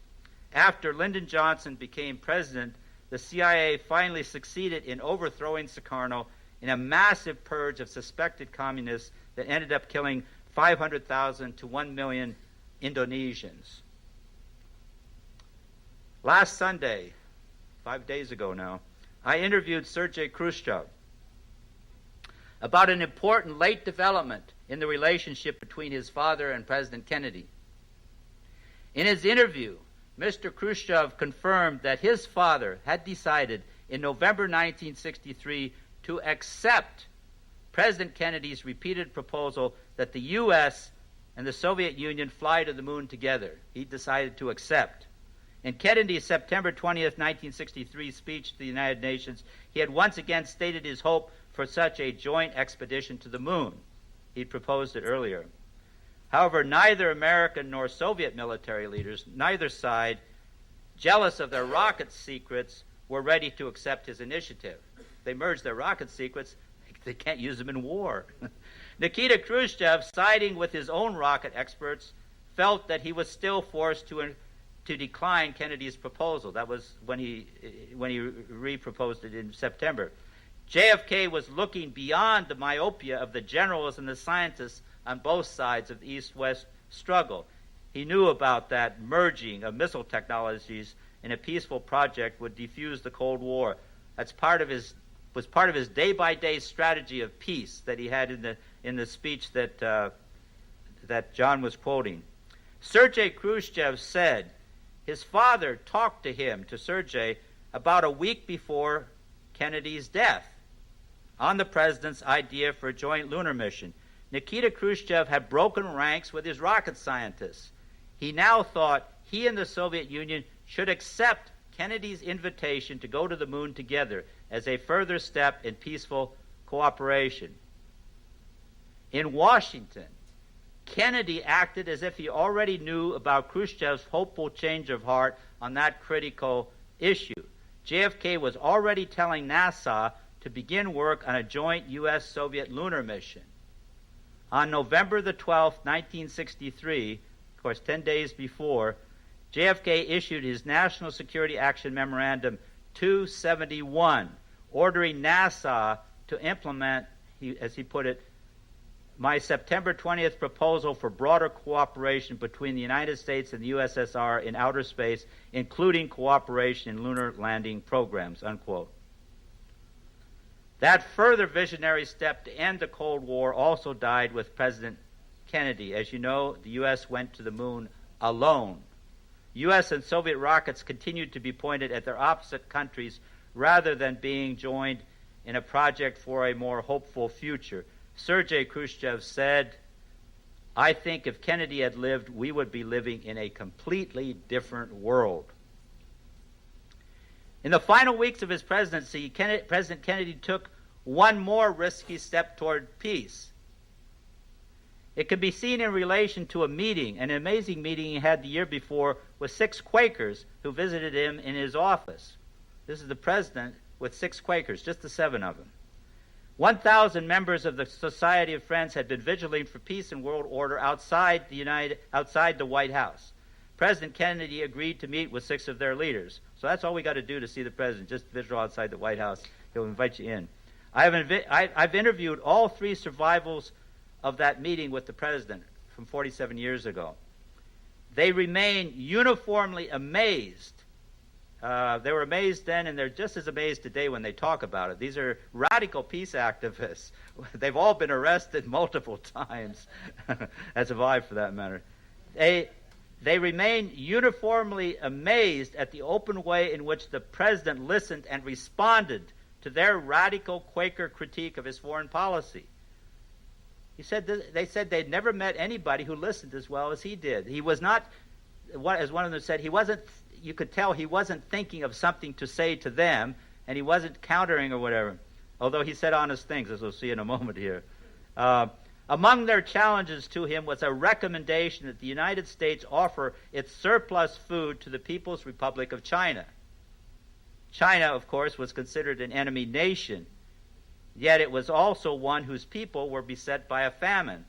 After Lyndon Johnson became president, the CIA finally succeeded in overthrowing Sukarno in a massive purge of suspected communists that ended up killing 500,000 to 1 million Indonesians. Last Sunday, 5 days ago now, I interviewed Sergei Khrushchev about an important late development in the relationship between his father and President Kennedy. In his interview, Mr. Khrushchev confirmed that his father had decided in November 1963 to accept President Kennedy's repeated proposal that the U.S. and the Soviet Union fly to the moon together. He decided to accept. In Kennedy's September 20th, 1963 speech to the United Nations, he had once again stated his hope for such a joint expedition to the moon. He'd proposed it earlier. However, neither American nor Soviet military leaders, neither side, jealous of their rocket secrets, were ready to accept his initiative. They merged their rocket secrets. They can't use them in war. Nikita Khrushchev, siding with his own rocket experts, felt that he was still forced to decline Kennedy's proposal. That was when he re-proposed it in September. JFK was looking beyond the myopia of the generals and the scientists on both sides of the East-West struggle. He knew about that merging of missile technologies in a peaceful project would defuse the Cold War. That's part of his day-by-day strategy of peace that he had in the speech that John was quoting. Sergei Khrushchev said his father talked to Sergei, about a week before Kennedy's death on the president's idea for a joint lunar mission. Nikita Khrushchev had broken ranks with his rocket scientists. He now thought he and the Soviet Union should accept Kennedy's invitation to go to the moon together as a further step in peaceful cooperation. In Washington, Kennedy acted as if he already knew about Khrushchev's hopeful change of heart on that critical issue. JFK was already telling NASA to begin work on a joint U.S.-Soviet lunar mission. On November the 12th, 1963, of course 10 days before, JFK issued his National Security Action Memorandum 271, ordering NASA to implement, as he put it, my September 20th proposal for broader cooperation between the United States and the USSR in outer space, including cooperation in lunar landing programs, unquote. That further visionary step to end the Cold War also died with President Kennedy. As you know, the U.S. went to the moon alone. U.S. and Soviet rockets continued to be pointed at their opposite countries rather than being joined in a project for a more hopeful future. Sergei Khrushchev said, "I think if Kennedy had lived, we would be living in a completely different world." In the final weeks of his presidency, President Kennedy took one more risky step toward peace. It can be seen in relation to an amazing meeting he had the year before with 6 Quakers who visited him in his office. This is the president with 6 Quakers, just the 7 of them. 1,000 members of the Society of Friends had been vigiling for peace and world order outside the White House. President Kennedy agreed to meet with 6 of their leaders. So that's all we got to do to see the president, just vigil outside the White House. He'll invite you in. I've interviewed all 3 survivals of that meeting with the president from 47 years ago. They remain uniformly amazed. They were amazed then, and they're just as amazed today when they talk about it. These are radical peace activists. They've all been arrested multiple times, as have I, for that matter. They remain uniformly amazed at the open way in which the president listened and responded to their radical Quaker critique of his foreign policy. They said they'd never met anybody who listened as well as he did. He was not, as one of them said, you could tell he wasn't thinking of something to say to them, and he wasn't countering or whatever, although he said honest things, as we'll see in a moment here. Among their challenges to him was a recommendation that the United States offer its surplus food to the People's Republic of China. China, of course, was considered an enemy nation, yet it was also one whose people were beset by a famine.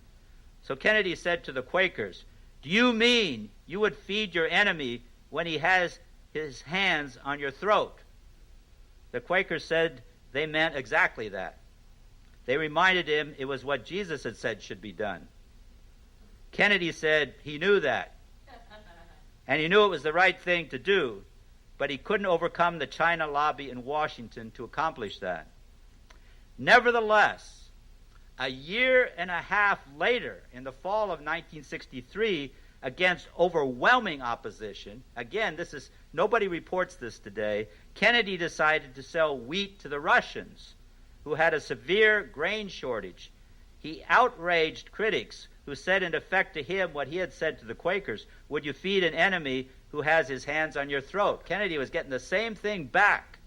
So Kennedy said to the Quakers, "Do you mean you would feed your enemy when he has his hands on your throat?" The Quakers said they meant exactly that. They reminded him it was what Jesus had said should be done. Kennedy said he knew that, and he knew it was the right thing to do, but he couldn't overcome the China lobby in Washington to accomplish that. Nevertheless, a year and a half later, in the fall of 1963, against overwhelming opposition, again, nobody reports this today, Kennedy decided to sell wheat to the Russians, who had a severe grain shortage. He outraged critics who said in effect to him what he had said to the Quakers, "Would you feed an enemy who has his hands on your throat?" Kennedy was getting the same thing back.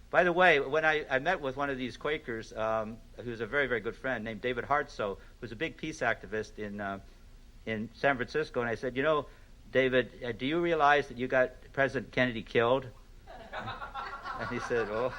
By the way, when I met with one of these Quakers, who's a very, very good friend, named David Hartsoe, who's a big peace activist in San Francisco, and I said, "You know, David, do you realize that you got President Kennedy killed?" And he said, "Oh,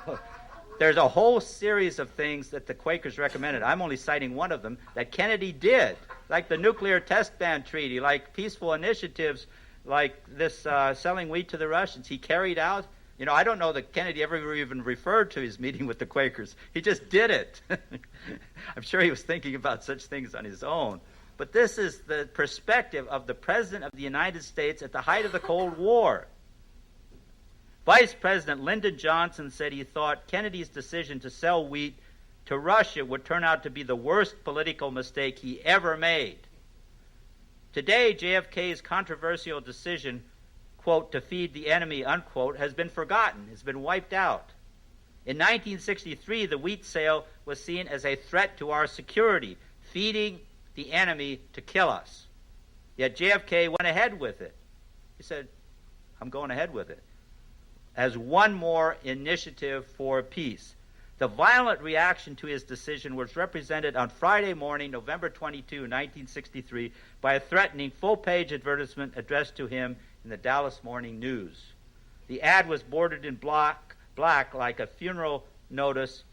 there's a whole series of things that the Quakers recommended. I'm only citing one of them that Kennedy did, like the nuclear test ban treaty, like peaceful initiatives, like this selling wheat to the Russians. He carried out. You know, I don't know that Kennedy ever even referred to his meeting with the Quakers. He just did it. I'm sure he was thinking about such things on his own. But this is the perspective of the President of the United States at the height of the Cold War. Vice President Lyndon Johnson said he thought Kennedy's decision to sell wheat to Russia would turn out to be the worst political mistake he ever made. Today, JFK's controversial decision, quote, to feed the enemy, unquote, has been forgotten. It's been wiped out. In 1963, the wheat sale was seen as a threat to our security, feeding the enemy to kill us. Yet JFK went ahead with it. He said, "I'm going ahead with it," as one more initiative for peace. The violent reaction to his decision was represented on Friday morning, November 22, 1963, by a threatening full-page advertisement addressed to him in the Dallas Morning News. The ad was bordered in black like a funeral notice,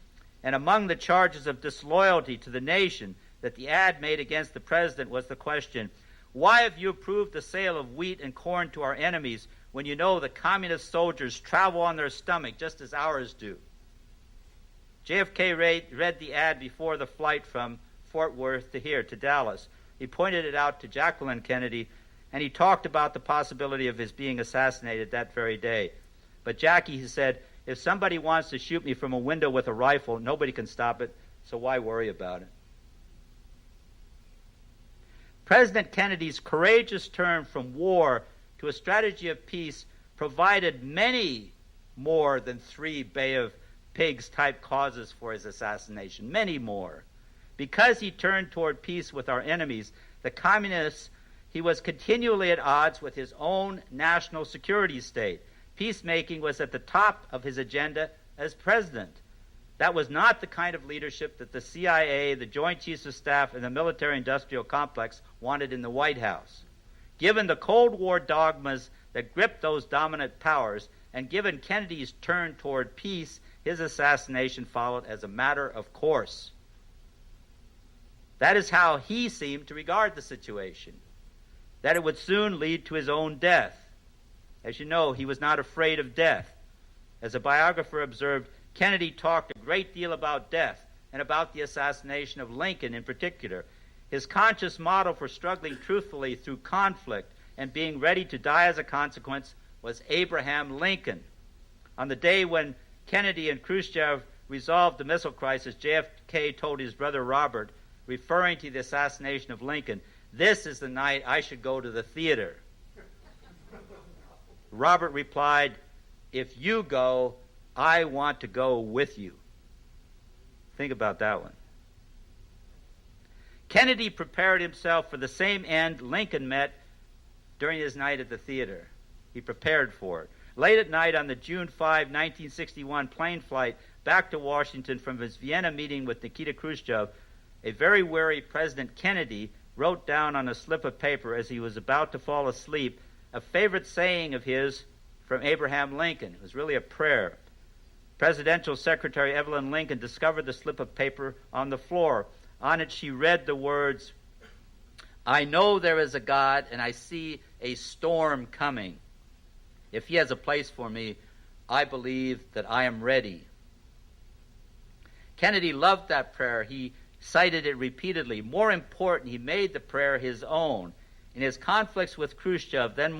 and among the charges of disloyalty to the nation, that the ad made against the president was the question, why have you approved the sale of wheat and corn to our enemies when you know the communist soldiers travel on their stomach just as ours do? JFK read the ad before the flight from Fort Worth to Dallas. He pointed it out to Jacqueline Kennedy, and he talked about the possibility of his being assassinated that very day. But Jackie, he said, if somebody wants to shoot me from a window with a rifle, nobody can stop it, so why worry about it? President Kennedy's courageous turn from war to a strategy of peace provided many more than 3 Bay of Pigs type causes for his assassination, many more. Because he turned toward peace with our enemies, the communists, he was continually at odds with his own national security state. Peacemaking was at the top of his agenda as president. That was not the kind of leadership that the CIA, the Joint Chiefs of Staff, and the military-industrial complex wanted in the White House. Given the Cold War dogmas that gripped those dominant powers, and given Kennedy's turn toward peace, his assassination followed as a matter of course. That is how he seemed to regard the situation, that it would soon lead to his own death. As you know, he was not afraid of death. As a biographer observed, Kennedy talked a great deal about death and about the assassination of Lincoln in particular. His conscious model for struggling truthfully through conflict and being ready to die as a consequence was Abraham Lincoln. On the day when Kennedy and Khrushchev resolved the missile crisis, JFK told his brother Robert, referring to the assassination of Lincoln, "This is the night I should go to the theater." Robert replied, "If you go, I want to go with you." Think about that one. Kennedy prepared himself for the same end Lincoln met during his night at the theater. He prepared for it. Late at night on the June 5, 1961 plane flight back to Washington from his Vienna meeting with Nikita Khrushchev, a very wary President Kennedy wrote down on a slip of paper as he was about to fall asleep a favorite saying of his from Abraham Lincoln. It was really a prayer. Presidential Secretary Evelyn Lincoln discovered the slip of paper on the floor. On it she read the words, "I know there is a God, and I see a storm coming. If he has a place for me, I believe that I am ready." Kennedy loved that prayer. He cited it repeatedly. More important, he made the prayer his own. In his conflicts with Khrushchev, then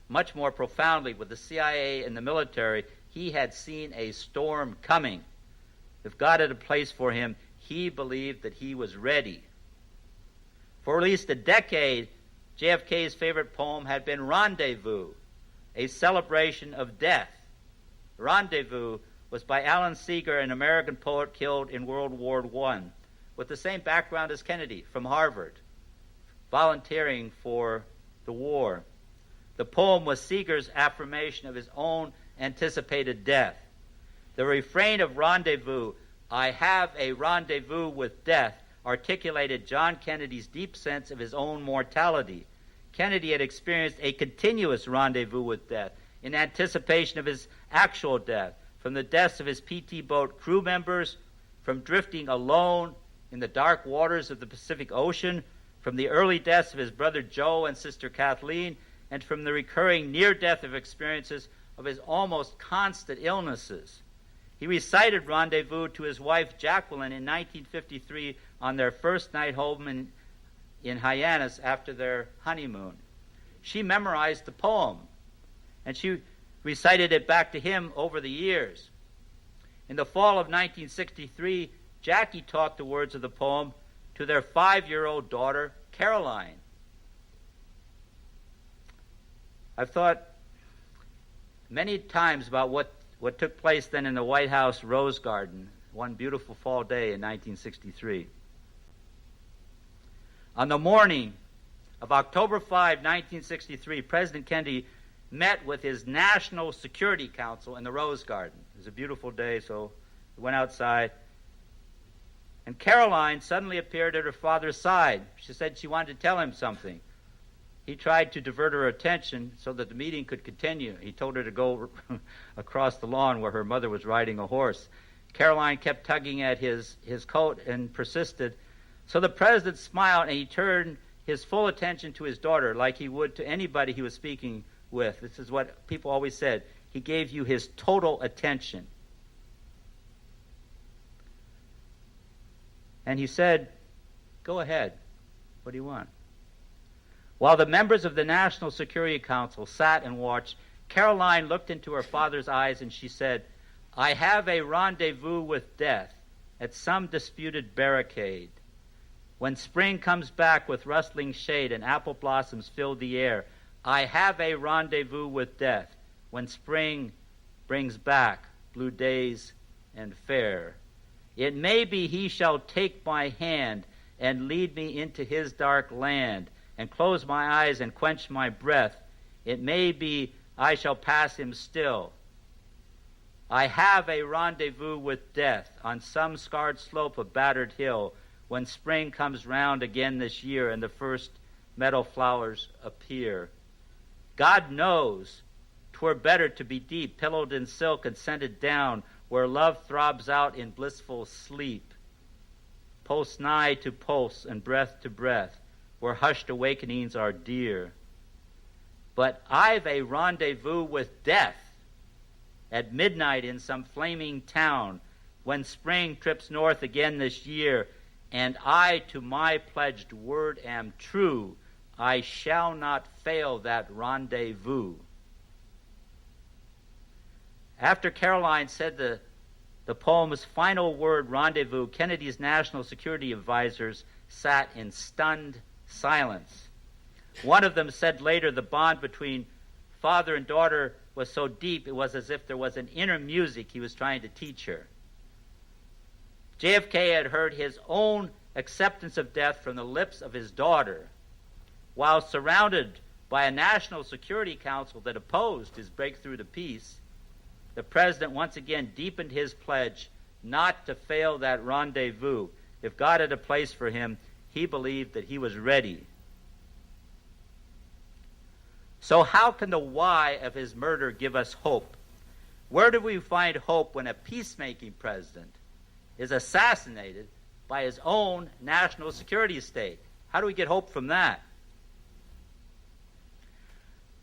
much more profoundly with the CIA and the military, he had seen a storm coming. If God had a place for him, he believed that he was ready. For at least a decade, JFK's favorite poem had been Rendezvous, a celebration of death. Rendezvous was by Alan Seeger, an American poet killed in World War I, with the same background as Kennedy, from Harvard, volunteering for the war. The poem was Seeger's affirmation of his own anticipated death. The refrain of Rendezvous, "I have a rendezvous with death," articulated John Kennedy's deep sense of his own mortality. Kennedy had experienced a continuous rendezvous with death in anticipation of his actual death, from the deaths of his PT boat crew members, from drifting alone in the dark waters of the Pacific Ocean, from the early deaths of his brother Joe and sister Kathleen, and from the recurring near-death experiences of his almost constant illnesses. He recited Rendezvous to his wife Jacqueline in 1953 on their first night home in Hyannis after their honeymoon. She memorized the poem, and she recited it back to him over the years. In the fall of 1963, Jackie taught the words of the poem to their 5-year-old daughter, Caroline. I've thought many times about what took place then in the White House Rose Garden, one beautiful fall day in 1963. On the morning of October 5, 1963, President Kennedy met with his National Security Council in the Rose Garden. It was a beautiful day, so we went outside. And Caroline suddenly appeared at her father's side. She said she wanted to tell him something. He tried to divert her attention so that the meeting could continue. He told her to go across the lawn where her mother was riding a horse. Caroline kept tugging at his coat and persisted, So the president smiled, and he turned his full attention to his daughter like he would to anybody he was speaking with. This is what people always said. He gave you his total attention. And he said, "Go ahead. What do you want?" While the members of the National Security Council sat and watched, Caroline looked into her father's eyes and she said, "I have a rendezvous with death at some disputed barricade. When spring comes back with rustling shade and apple blossoms fill the air, I have a rendezvous with death when spring brings back blue days and fair. It may be he shall take my hand and lead me into his dark land and close my eyes and quench my breath. It may be I shall pass him still. I have a rendezvous with death on some scarred slope of battered hill when spring comes round again this year and the first meadow flowers appear. God knows 'twere better to be deep, pillowed in silk and scented down, where love throbs out in blissful sleep, pulse nigh to pulse and breath to breath, where hushed awakenings are dear. But I've a rendezvous with death at midnight in some flaming town when spring trips north again this year, and I to my pledged word am true. I shall not fail that rendezvous." After Caroline said the poem's final word, rendezvous, Kennedy's national security advisors sat in stunned silence. One of them said later the bond between father and daughter was so deep it was as if there was an inner music he was trying to teach her. JFK had heard his own acceptance of death from the lips of his daughter, while surrounded by a National Security Council that opposed his breakthrough to peace. The president once again deepened his pledge not to fail that rendezvous. If God had a place for him, he believed that he was ready. So how can the why of his murder give us hope? Where do we find hope when a peacemaking president is assassinated by his own national security state? How do we get hope from that?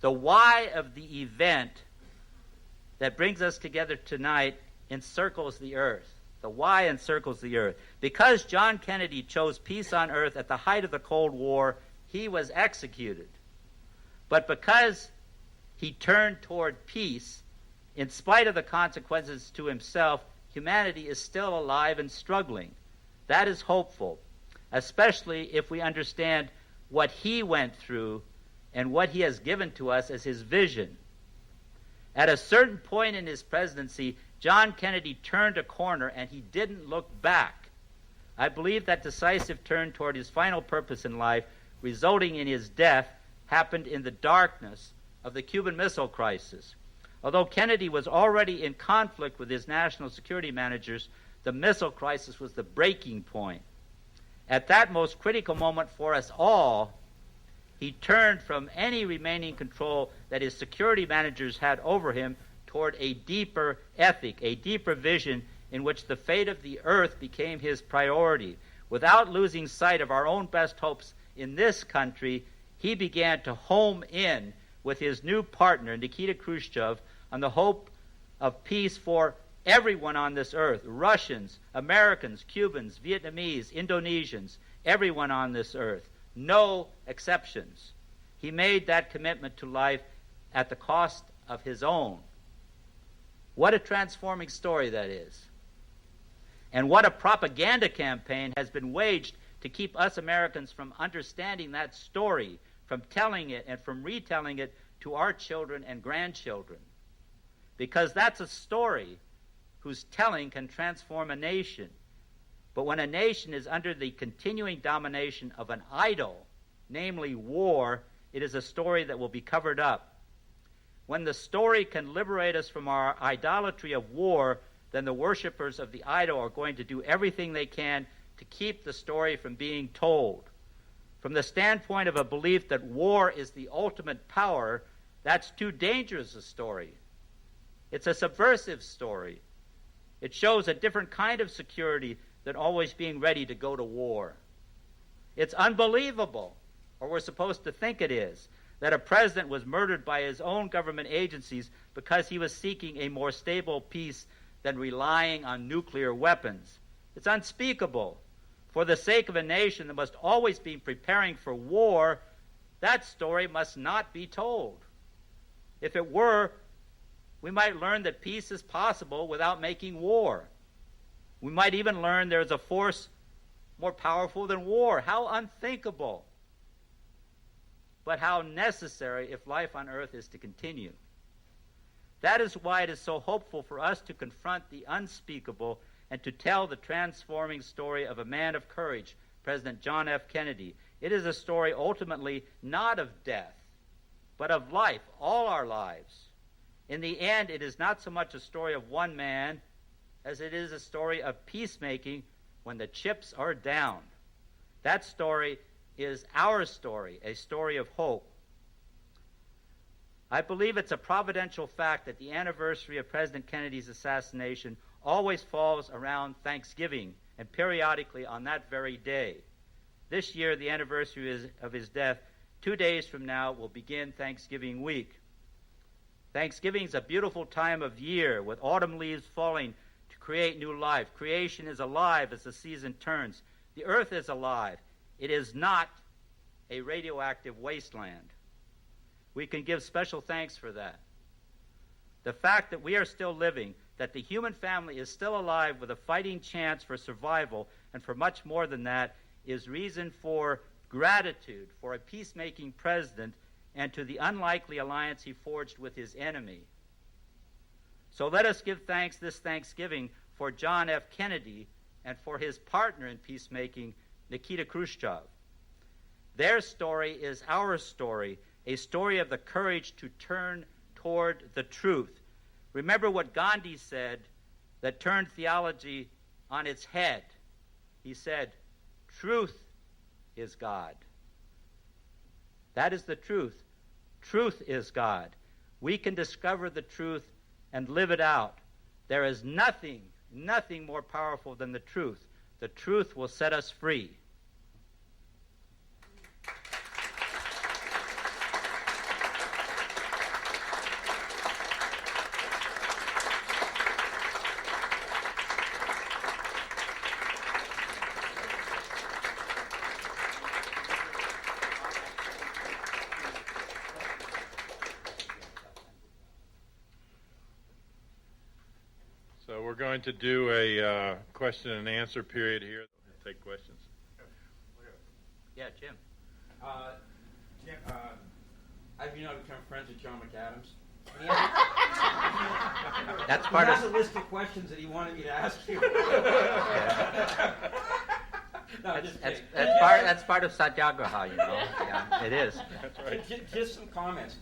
The why of the event that brings us together tonight encircles the earth. The why encircles the earth. Because John Kennedy chose peace on earth at the height of the Cold War, he was executed. But because he turned toward peace, in spite of the consequences to himself, humanity is still alive and struggling. That is hopeful, especially if we understand what he went through and what he has given to us as his vision. At a certain point in his presidency, John Kennedy turned a corner and he didn't look back. I believe that decisive turn toward his final purpose in life, resulting in his death, happened in the darkness of the Cuban Missile Crisis. Although Kennedy was already in conflict with his national security managers, the missile crisis was the breaking point. At that most critical moment for us all, he turned from any remaining control that his security managers had over him toward a deeper ethic, a deeper vision in which the fate of the earth became his priority. Without losing sight of our own best hopes in this country, he began to home in with his new partner, Nikita Khrushchev, on the hope of peace for everyone on this earth, Russians, Americans, Cubans, Vietnamese, Indonesians, everyone on this earth. No exceptions. He made that commitment to life at the cost of his own. What a transforming story that is. And what a propaganda campaign has been waged to keep us Americans from understanding that story, from telling it and from retelling it to our children and grandchildren. Because that's a story whose telling can transform a nation. But when a nation is under the continuing domination of an idol, namely war, it is a story that will be covered up. When the story can liberate us from our idolatry of war, then the worshipers of the idol are going to do everything they can to keep the story from being told. From the standpoint of a belief that war is the ultimate power, that's too dangerous a story. It's a subversive story. It shows a different kind of security than always being ready to go to war. It's unbelievable, or we're supposed to think it is, that a president was murdered by his own government agencies because he was seeking a more stable peace than relying on nuclear weapons. It's unspeakable. For the sake of a nation that must always be preparing for war, that story must not be told. If it were, we might learn that peace is possible without making war. We might even learn there is a force more powerful than war. How unthinkable, but how necessary if life on earth is to continue. That is why it is so hopeful for us to confront the unspeakable and to tell the transforming story of a man of courage, President John F. Kennedy. It is a story ultimately not of death, but of life, all our lives. In the end, it is not so much a story of one man as it is a story of peacemaking when the chips are down. That story is our story, a story of hope. I believe it's a providential fact that the anniversary of President Kennedy's assassination always falls around Thanksgiving and periodically on that very day. This year, the anniversary of his death, 2 days from now, will begin Thanksgiving week. Thanksgiving is a beautiful time of year with autumn leaves falling to create new life. Creation is alive as the season turns. The earth is alive. It is not a radioactive wasteland. We can give special thanks for that. The fact that we are still living, that the human family is still alive with a fighting chance for survival, and for much more than that, is reason for gratitude for a peacemaking president and to the unlikely alliance he forged with his enemy. So let us give thanks this Thanksgiving for John F. Kennedy and for his partner in peacemaking, Nikita Khrushchev. Their story is our story, a story of the courage to turn toward the truth. Remember what Gandhi said that turned theology on its head. He said, "Truth is God." That is the truth. Truth is God. We can discover the truth and live it out. There is nothing more powerful than the truth. The truth will set us free. So we're going to do a question and answer period here. We'll take questions. Yeah, Jim. Jim, I've become friends with John McAdams. That's He part has of a list of questions that he wanted me to ask you. No, just kidding. that's part of Satyagraha, you know. Yeah, it is. That's right. Just some comments.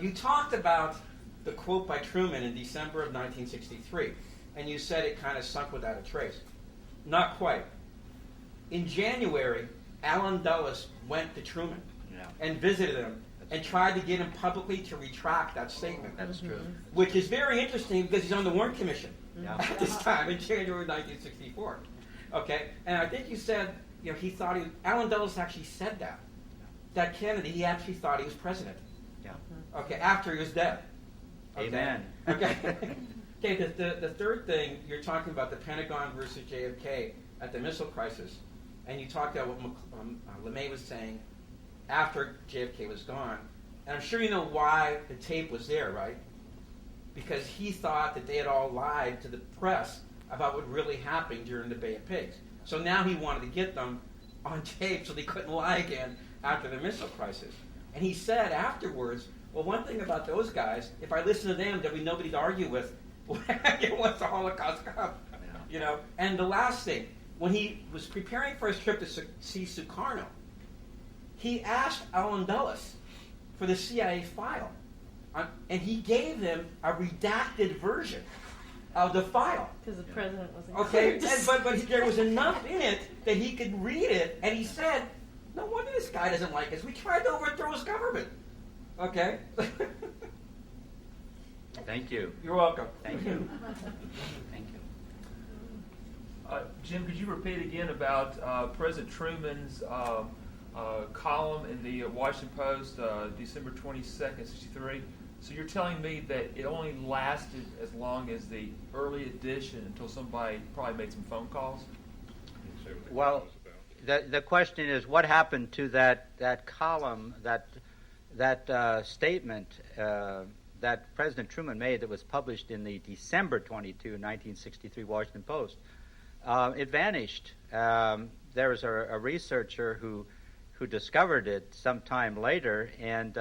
You talked about the quote by Truman in December of 1963, and you said it kind of sunk without a trace. Not quite. In January, Allen Dulles went to Truman and visited him and tried to get him publicly to retract that statement. That's true. Which is very interesting because he's on the Warren Commission Yeah. at this time in January 1964. Okay, and I think you said, he thought Allen Dulles actually said that Kennedy, he actually thought he was president. Yeah. Okay, after he was dead. Okay. Amen. Okay. Okay. The third thing, you're talking about the Pentagon versus JFK at the missile crisis, and you talked about what LeMay was saying after JFK was gone, and I'm sure you know why the tape was there, right? Because he thought that they had all lied to the press about what really happened during the Bay of Pigs. So now he wanted to get them on tape so they couldn't lie again after the missile crisis. And he said afterwards, well, one thing about those guys, if I listen to them, there'll be nobody to argue with once the Holocaust comes. And the last thing, when he was preparing for his trip to see Sukarno, he asked Allen Dulles for the CIA file, and he gave them a redacted version of the file. Because the president wasn't Okay, clear. but there was enough in it that he could read it, and he said, no wonder this guy doesn't like us. We tried to overthrow his government. Okay? Thank you. You're welcome. Thank you. Thank you. Jim, could you repeat again about President Truman's column in the Washington Post, December 22nd, 63? So you're telling me that it only lasted as long as the early edition until somebody probably made some phone calls? Well, the question is, what happened to that column, that statement that President Truman made that was published in the December 22, 1963 Washington Post? It vanished. There was a researcher who discovered it sometime later, and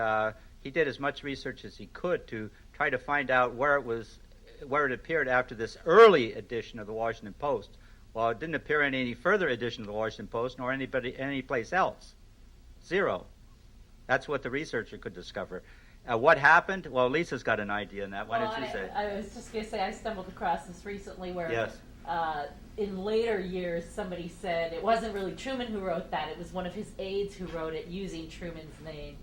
he did as much research as he could to try to find out where it appeared after this early edition of the Washington Post. Well, it didn't appear in any further edition of the Washington Post, nor any place else. Zero. That's what the researcher could discover. What happened? Well, Lisa's got an idea on that. Why don't you say? I was just going to say I stumbled across this recently where Yes. In later years somebody said it wasn't really Truman who wrote that. It was one of his aides who wrote it using Truman's name.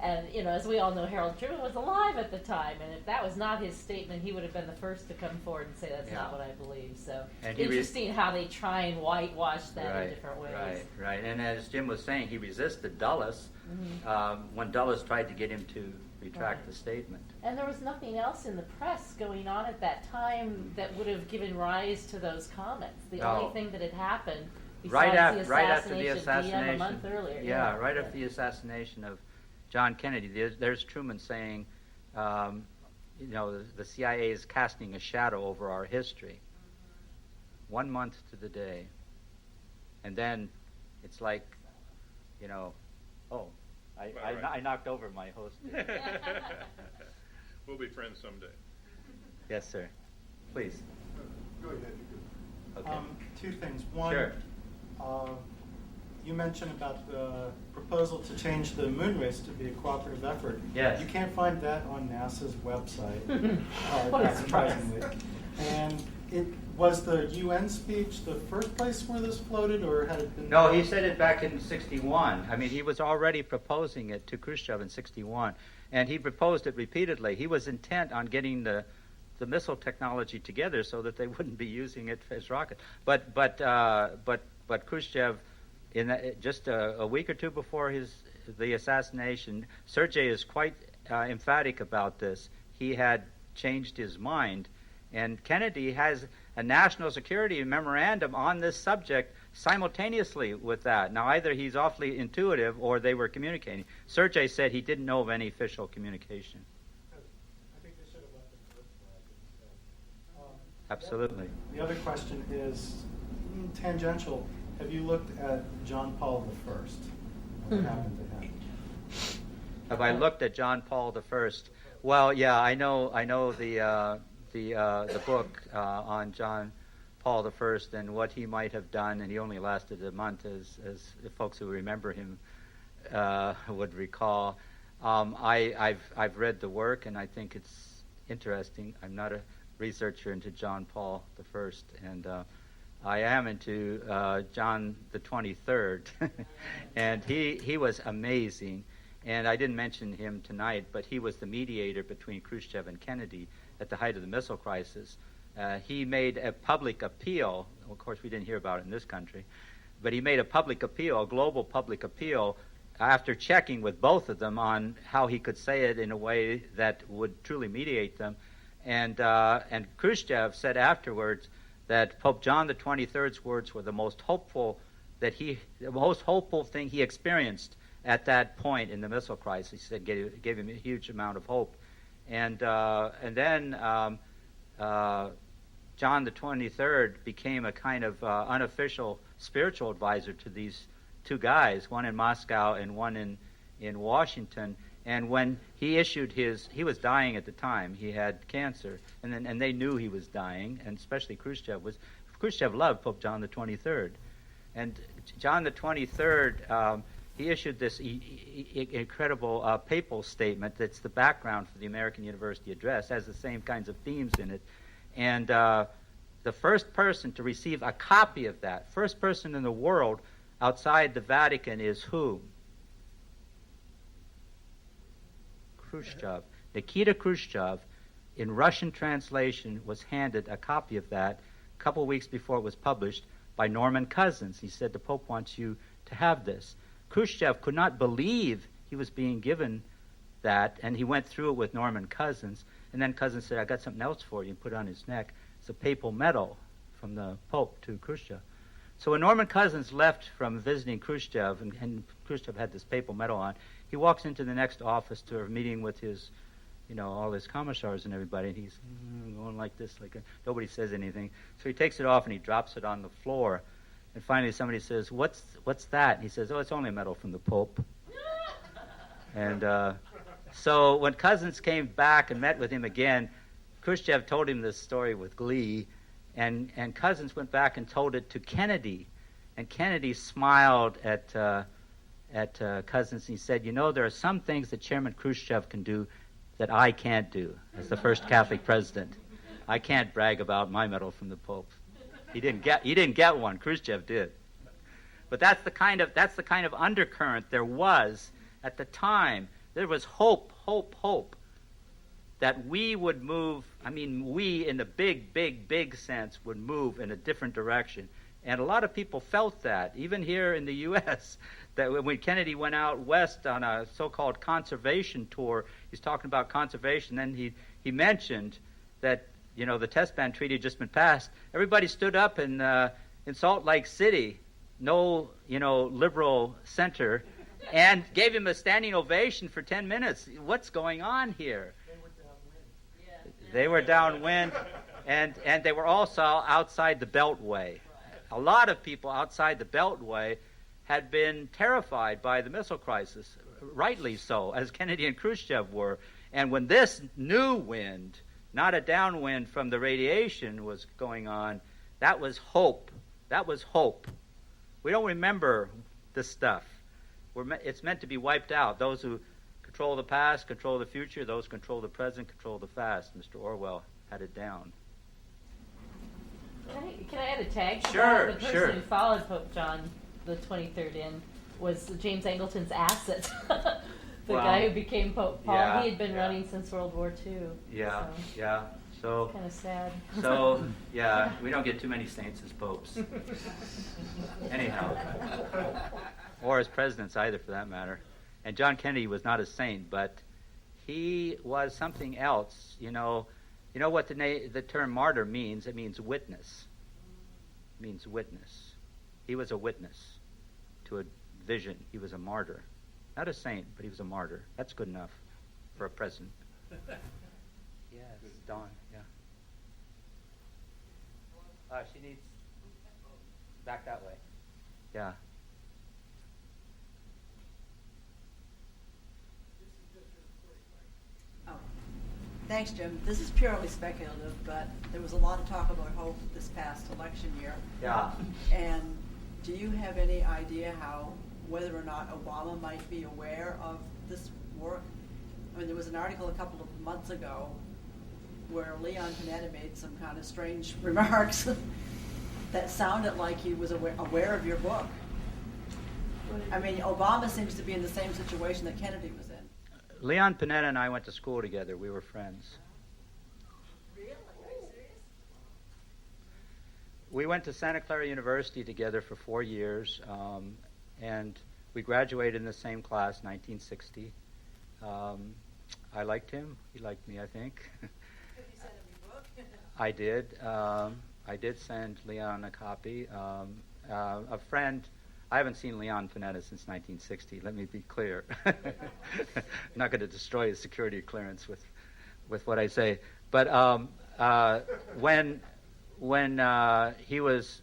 And, as we all know, Harold Truman was alive at the time, and if that was not his statement, he would have been the first to come forward and say that's not what I believe. So interesting how they try and whitewash that in different ways. Right. And as Jim was saying, he resisted Dulles when Dulles tried to get him to retract the statement. And there was nothing else in the press going on at that time that would have given rise to those comments. The only thing that had happened besides right after the assassination, a month earlier. After the assassination of John Kennedy, there's Truman saying, the CIA is casting a shadow over our history. 1 month to the day. And then it's like, I knocked over my host. We'll be friends someday. Yes, sir. Please. Go ahead. Okay. Two things. One, Sure. You mentioned about the proposal to change the moon race to be a cooperative effort. Yes. You can't find that on NASA's website, What a surprise. surprisingly. And was the UN speech the first place where this floated, or had it been? No, he said it back in 61. I mean, he was already proposing it to Khrushchev in 61, and he proposed it repeatedly. He was intent on getting the missile technology together so that they wouldn't be using it as rockets. But Khrushchev, just a week or two before the assassination, Sergei is quite emphatic about this. He had changed his mind, and Kennedy has a national security memorandum on this subject simultaneously with that. Now, either he's awfully intuitive or they were communicating. Sergei said he didn't know of any official communication. I think they should have left the first flag instead. Absolutely. The other question is tangential. Have you looked at John Paul I? What happened to him? Have I looked at John Paul I? Well, yeah, I know the book on John Paul I and what he might have done, and he only lasted a month, as the folks who remember him would recall. I've read the work, and I think it's interesting. I'm not a researcher into John Paul I, and I am into John the 23rd, and he was amazing. And I didn't mention him tonight, but he was the mediator between Khrushchev and Kennedy at the height of the missile crisis. He made a public appeal. Of course, we didn't hear about it in this country, but he made a public appeal, a global public appeal, after checking with both of them on how he could say it in a way that would truly mediate them. And Khrushchev said afterwards that Pope John the 23rd's words were the most hopeful thing he experienced at that point in the missile crisis. He said gave him a huge amount of hope. And then John the 23rd became a kind of unofficial spiritual advisor to these two guys, one in Moscow and one in Washington. And when he issued he was dying at the time. He had cancer, and they knew he was dying, and especially Khrushchev loved Pope John the 23rd. And John the 23rd, he issued this incredible papal statement that's the background for the American University Address, has the same kinds of themes in it. And the first person to receive a copy of that, first person in the world outside the Vatican is who? Khrushchev. Nikita Khrushchev, in Russian translation, was handed a copy of that a couple of weeks before it was published by Norman Cousins. He said, the Pope wants you to have this. Khrushchev could not believe he was being given that, and he went through it with Norman Cousins, and then Cousins said, I got something else for you, and put it on his neck. It's a papal medal from the Pope to Khrushchev. So when Norman Cousins left from visiting Khrushchev, and Khrushchev had this papal medal on, he walks into the next office to a meeting with his, all his commissars and everybody, and he's going like this, nobody says anything. So he takes it off and he drops it on the floor, and finally somebody says, what's that? And he says, oh, it's only a medal from the Pope. And so when Cousins came back and met with him again, Khrushchev told him this story with glee, and Cousins went back and told it to Kennedy, and Kennedy smiled at Cousins, and he said, there are some things that Chairman Khrushchev can do that I can't do as the first Catholic president. I can't brag about my medal from the Pope. He didn't get one. Khrushchev did. But that's the kind of undercurrent there was at the time. There was hope that we would move, we in the big sense would move in a different direction. And a lot of people felt that, even here in the U.S., that when Kennedy went out west on a so-called conservation tour, he's talking about conservation, then he mentioned that, the test ban treaty had just been passed. Everybody stood up in Salt Lake City, no, liberal center, and gave him a standing ovation for 10 minutes. What's going on here? They were downwind, and they were also outside the Beltway. A lot of people outside the Beltway had been terrified by the missile crisis, rightly so, as Kennedy and Khrushchev were. And when this new wind, not a downwind from the radiation, was going on, that was hope. That was hope. We don't remember this stuff. It's meant to be wiped out. Those who control the past, control the future. Those who control the present, control the past. Mr. Orwell had it down. Can I add a tag to Sure, that? The person sure. who followed Pope John the 23rd in was James Angleton's asset. The guy who became Pope Paul. Yeah, He had been running since World War II. Yeah, so. yeah. So, Kind of sad. So, yeah, we don't get too many saints as popes. Anyhow. Or as presidents either, for that matter. And John Kennedy was not a saint, but he was something else. You know what the term martyr means? It means witness. It means witness. He was a witness to a vision. He was a martyr. Not a saint, but he was a martyr. That's good enough for a president. Yes, Dawn, yeah. She needs back that way. Yeah. Oh, thanks, Jim. This is purely speculative, but there was a lot of talk about hope this past election year. Yeah. And do you have any idea whether or not Obama might be aware of this work? I mean, there was an article a couple of months ago where Leon Panetta made some kind of strange remarks that sounded like he was aware of your book. I mean, Obama seems to be in the same situation that Kennedy was in. Leon Panetta and I went to school together. We were friends. Really? Are you serious? We went to Santa Clara University together for 4 years, and we graduated in the same class, 1960. I liked him. He liked me, I think. Have you sent him your book? I did. I did send Leon a copy. A friend. I haven't seen Leon Panetta since 1960. Let me be clear. I'm not going to destroy his security clearance with what I say. But when he was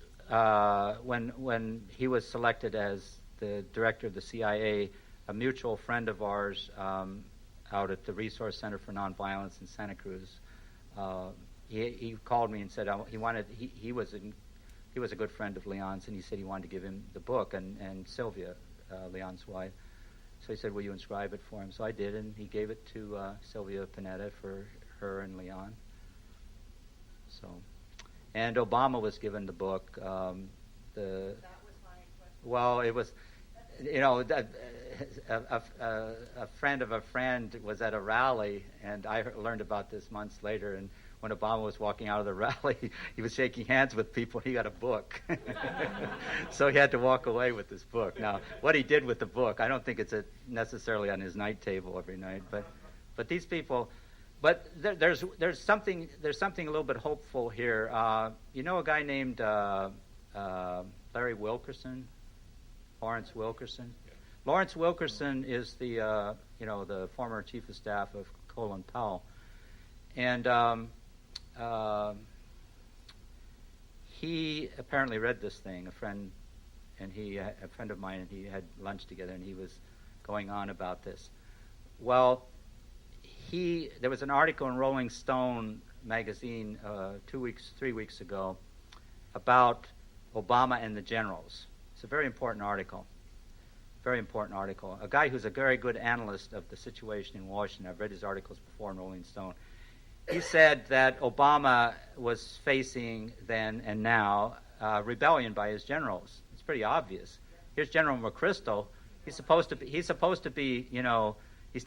selected as the director of the CIA, a mutual friend of ours out at the Resource Center for Nonviolence in Santa Cruz, he called me and said he was a good friend of Leon's, and he said he wanted to give him the book, and Sylvia, Leon's wife. So he said, will you inscribe it for him? So I did, and he gave it to Sylvia Panetta for her and Leon. So, and Obama was given the book. That was my question. Well, it was, a friend of a friend was at a rally, and I learned about this months later, and when Obama was walking out of the rally, he was shaking hands with people. He got a book. So he had to walk away with this book. Now, what he did with the book, I don't think it's necessarily on his night table every night, but these people, but there's something a little bit hopeful here. You know a guy named Larry Wilkerson, Lawrence Wilkerson? Lawrence Wilkerson is the the former chief of staff of Colin Powell, and he apparently read this thing. A friend of mine, and he had lunch together, and he was going on about this. Well, there was an article in Rolling Stone magazine 3 weeks ago about Obama and the generals. It's a very important article. Very important article. A guy who's a very good analyst of the situation in Washington. I've read his articles before in Rolling Stone. He said that Obama was facing then and now rebellion by his generals. It's pretty obvious. Here's General McChrystal. He's supposed to be. He's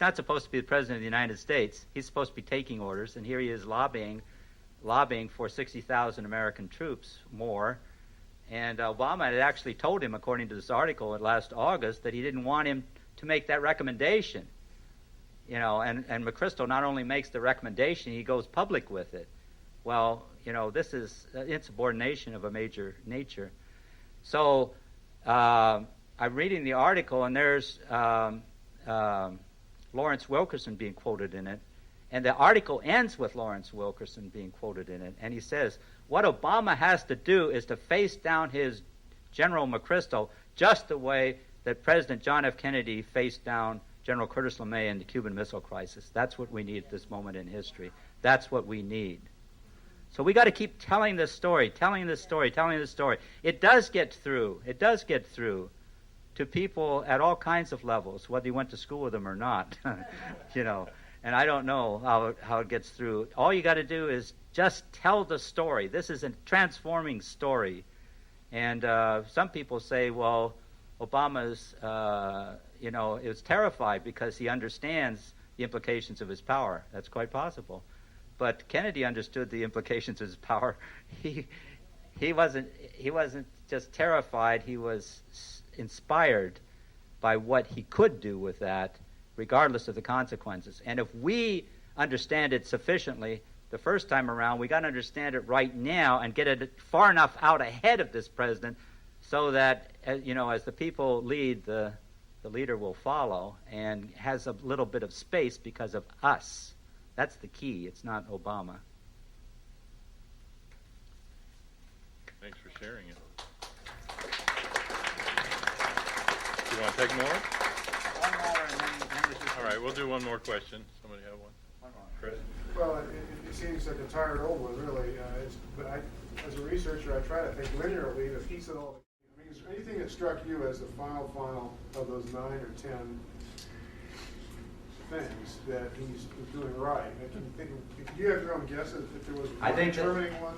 not supposed to be the president of the United States. He's supposed to be taking orders, and here he is lobbying for 60,000 American troops more. And Obama had actually told him, according to this article last August, that he didn't want him to make that recommendation. And McChrystal not only makes the recommendation, he goes public with it. Well, this is insubordination of a major nature. So I'm reading the article, and there's Lawrence Wilkerson being quoted in it. And the article ends with Lawrence Wilkerson being quoted in it. And he says, what Obama has to do is to face down his General McChrystal just the way that President John F. Kennedy faced down General Curtis LeMay in the Cuban Missile Crisis. That's what we need at this moment in history. That's what we need. So we got to keep telling this story. It does get through. It does get through to people at all kinds of levels, whether you went to school with them or not. And I don't know how it gets through. All you got to do is just tell the story. This is a transforming story. And some people say, well, Obama's, is terrified because he understands the implications of his power. That's quite possible. But Kennedy understood the implications of his power. He wasn't just terrified. He was inspired by what he could do with that, regardless of the consequences. And if we understand it sufficiently the first time around, we got to understand it right now and get it far enough out ahead of this president so that, as the people lead, the leader will follow and has a little bit of space because of us. That's the key. It's not Obama. Thanks for sharing it. You want to take more? One more, and then All right, we'll do one more question. Somebody have one? one more. Chris? Well, it seems like a tired old one, really. As a researcher, I try to think linearly, the piece of all. I mean, is there anything that struck you as the final of those 9 or 10 things that he's doing right? Do you have your own guesses if there was one determining one?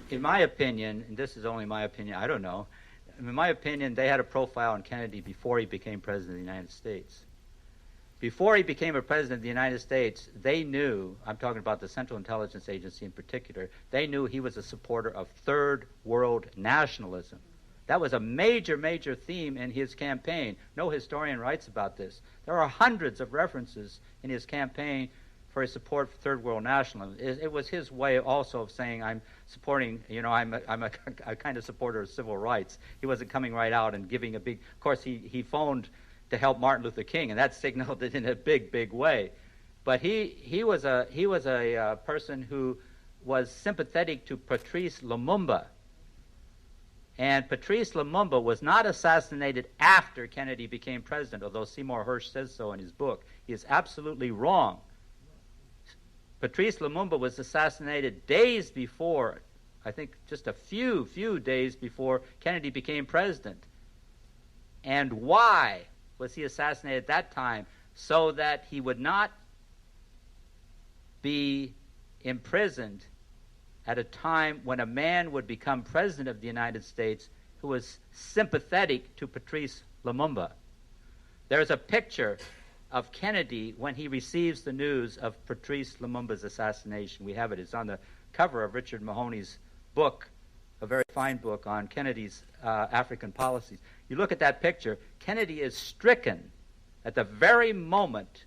In my opinion, and this is only my opinion, I don't know. In my opinion, they had a profile on Kennedy before he became president of the United States. Before he became a president of the United States, they knew, I'm talking about the Central Intelligence Agency in particular, they knew he was a supporter of third world nationalism. That was a major, major theme in his campaign. No historian writes about this. There are hundreds of references in his campaign for his support for third world nationalism. It was his way also of saying, I'm supporting, I'm a kind of supporter of civil rights. He wasn't coming right out and giving a big, of course he phoned to help Martin Luther King, and that signaled it in a big, big way. But he was a person who was sympathetic to Patrice Lumumba. And Patrice Lumumba was not assassinated after Kennedy became president, although Seymour Hersh says so in his book. He is absolutely wrong. Patrice Lumumba was assassinated days before, I think just a few days before Kennedy became president. And why was he assassinated at that time? So that he would not be imprisoned at a time when a man would become president of the United States who was sympathetic to Patrice Lumumba. There's a picture of Kennedy when he receives the news of Patrice Lumumba's assassination. We have it. It's on the cover of Richard Mahoney's book, a very fine book on Kennedy's African policies. You look at that picture, Kennedy is stricken at the very moment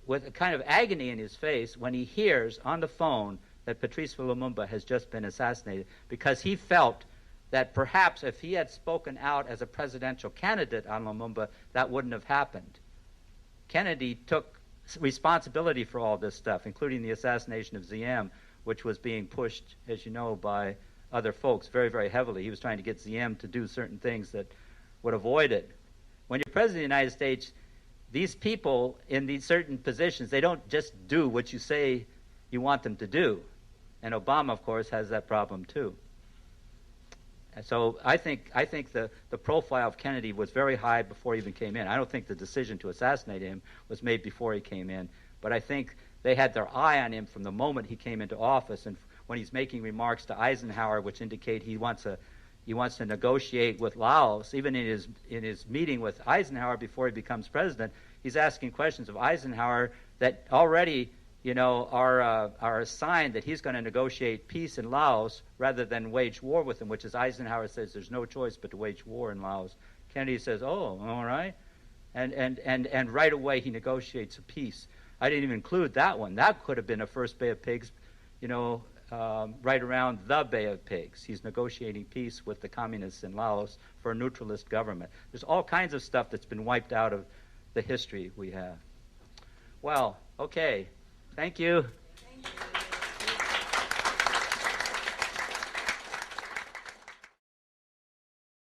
with a kind of agony in his face when he hears on the phone that Patrice Lumumba has just been assassinated, because he felt that perhaps if he had spoken out as a presidential candidate on Lumumba, that wouldn't have happened. Kennedy took responsibility for all this stuff, including the assassination of Ziem, which was being pushed, as you know, by other folks very, very heavily. He was trying to get Ziem to do certain things that would avoid it. When you're president of the United States, these people in these certain positions, they don't just do what you say you want them to do. And Obama, of course, has that problem too. And so I think the profile of Kennedy was very high before he even came in. I don't think the decision to assassinate him was made before he came in, but I think they had their eye on him from the moment he came into office. And when he's making remarks to Eisenhower, which indicate he wants to negotiate with Laos, even in his meeting with Eisenhower before he becomes president, he's asking questions of Eisenhower that already, are a sign that he's going to negotiate peace in Laos rather than wage war with him, which is Eisenhower says there's no choice but to wage war in Laos. Kennedy says, oh, all right. And right away he negotiates a peace. I didn't even include that one. That could have been a first Bay of Pigs, right around the Bay of Pigs. He's negotiating peace with the communists in Laos for a neutralist government. There's all kinds of stuff that's been wiped out of the history we have. Well, okay. Thank you.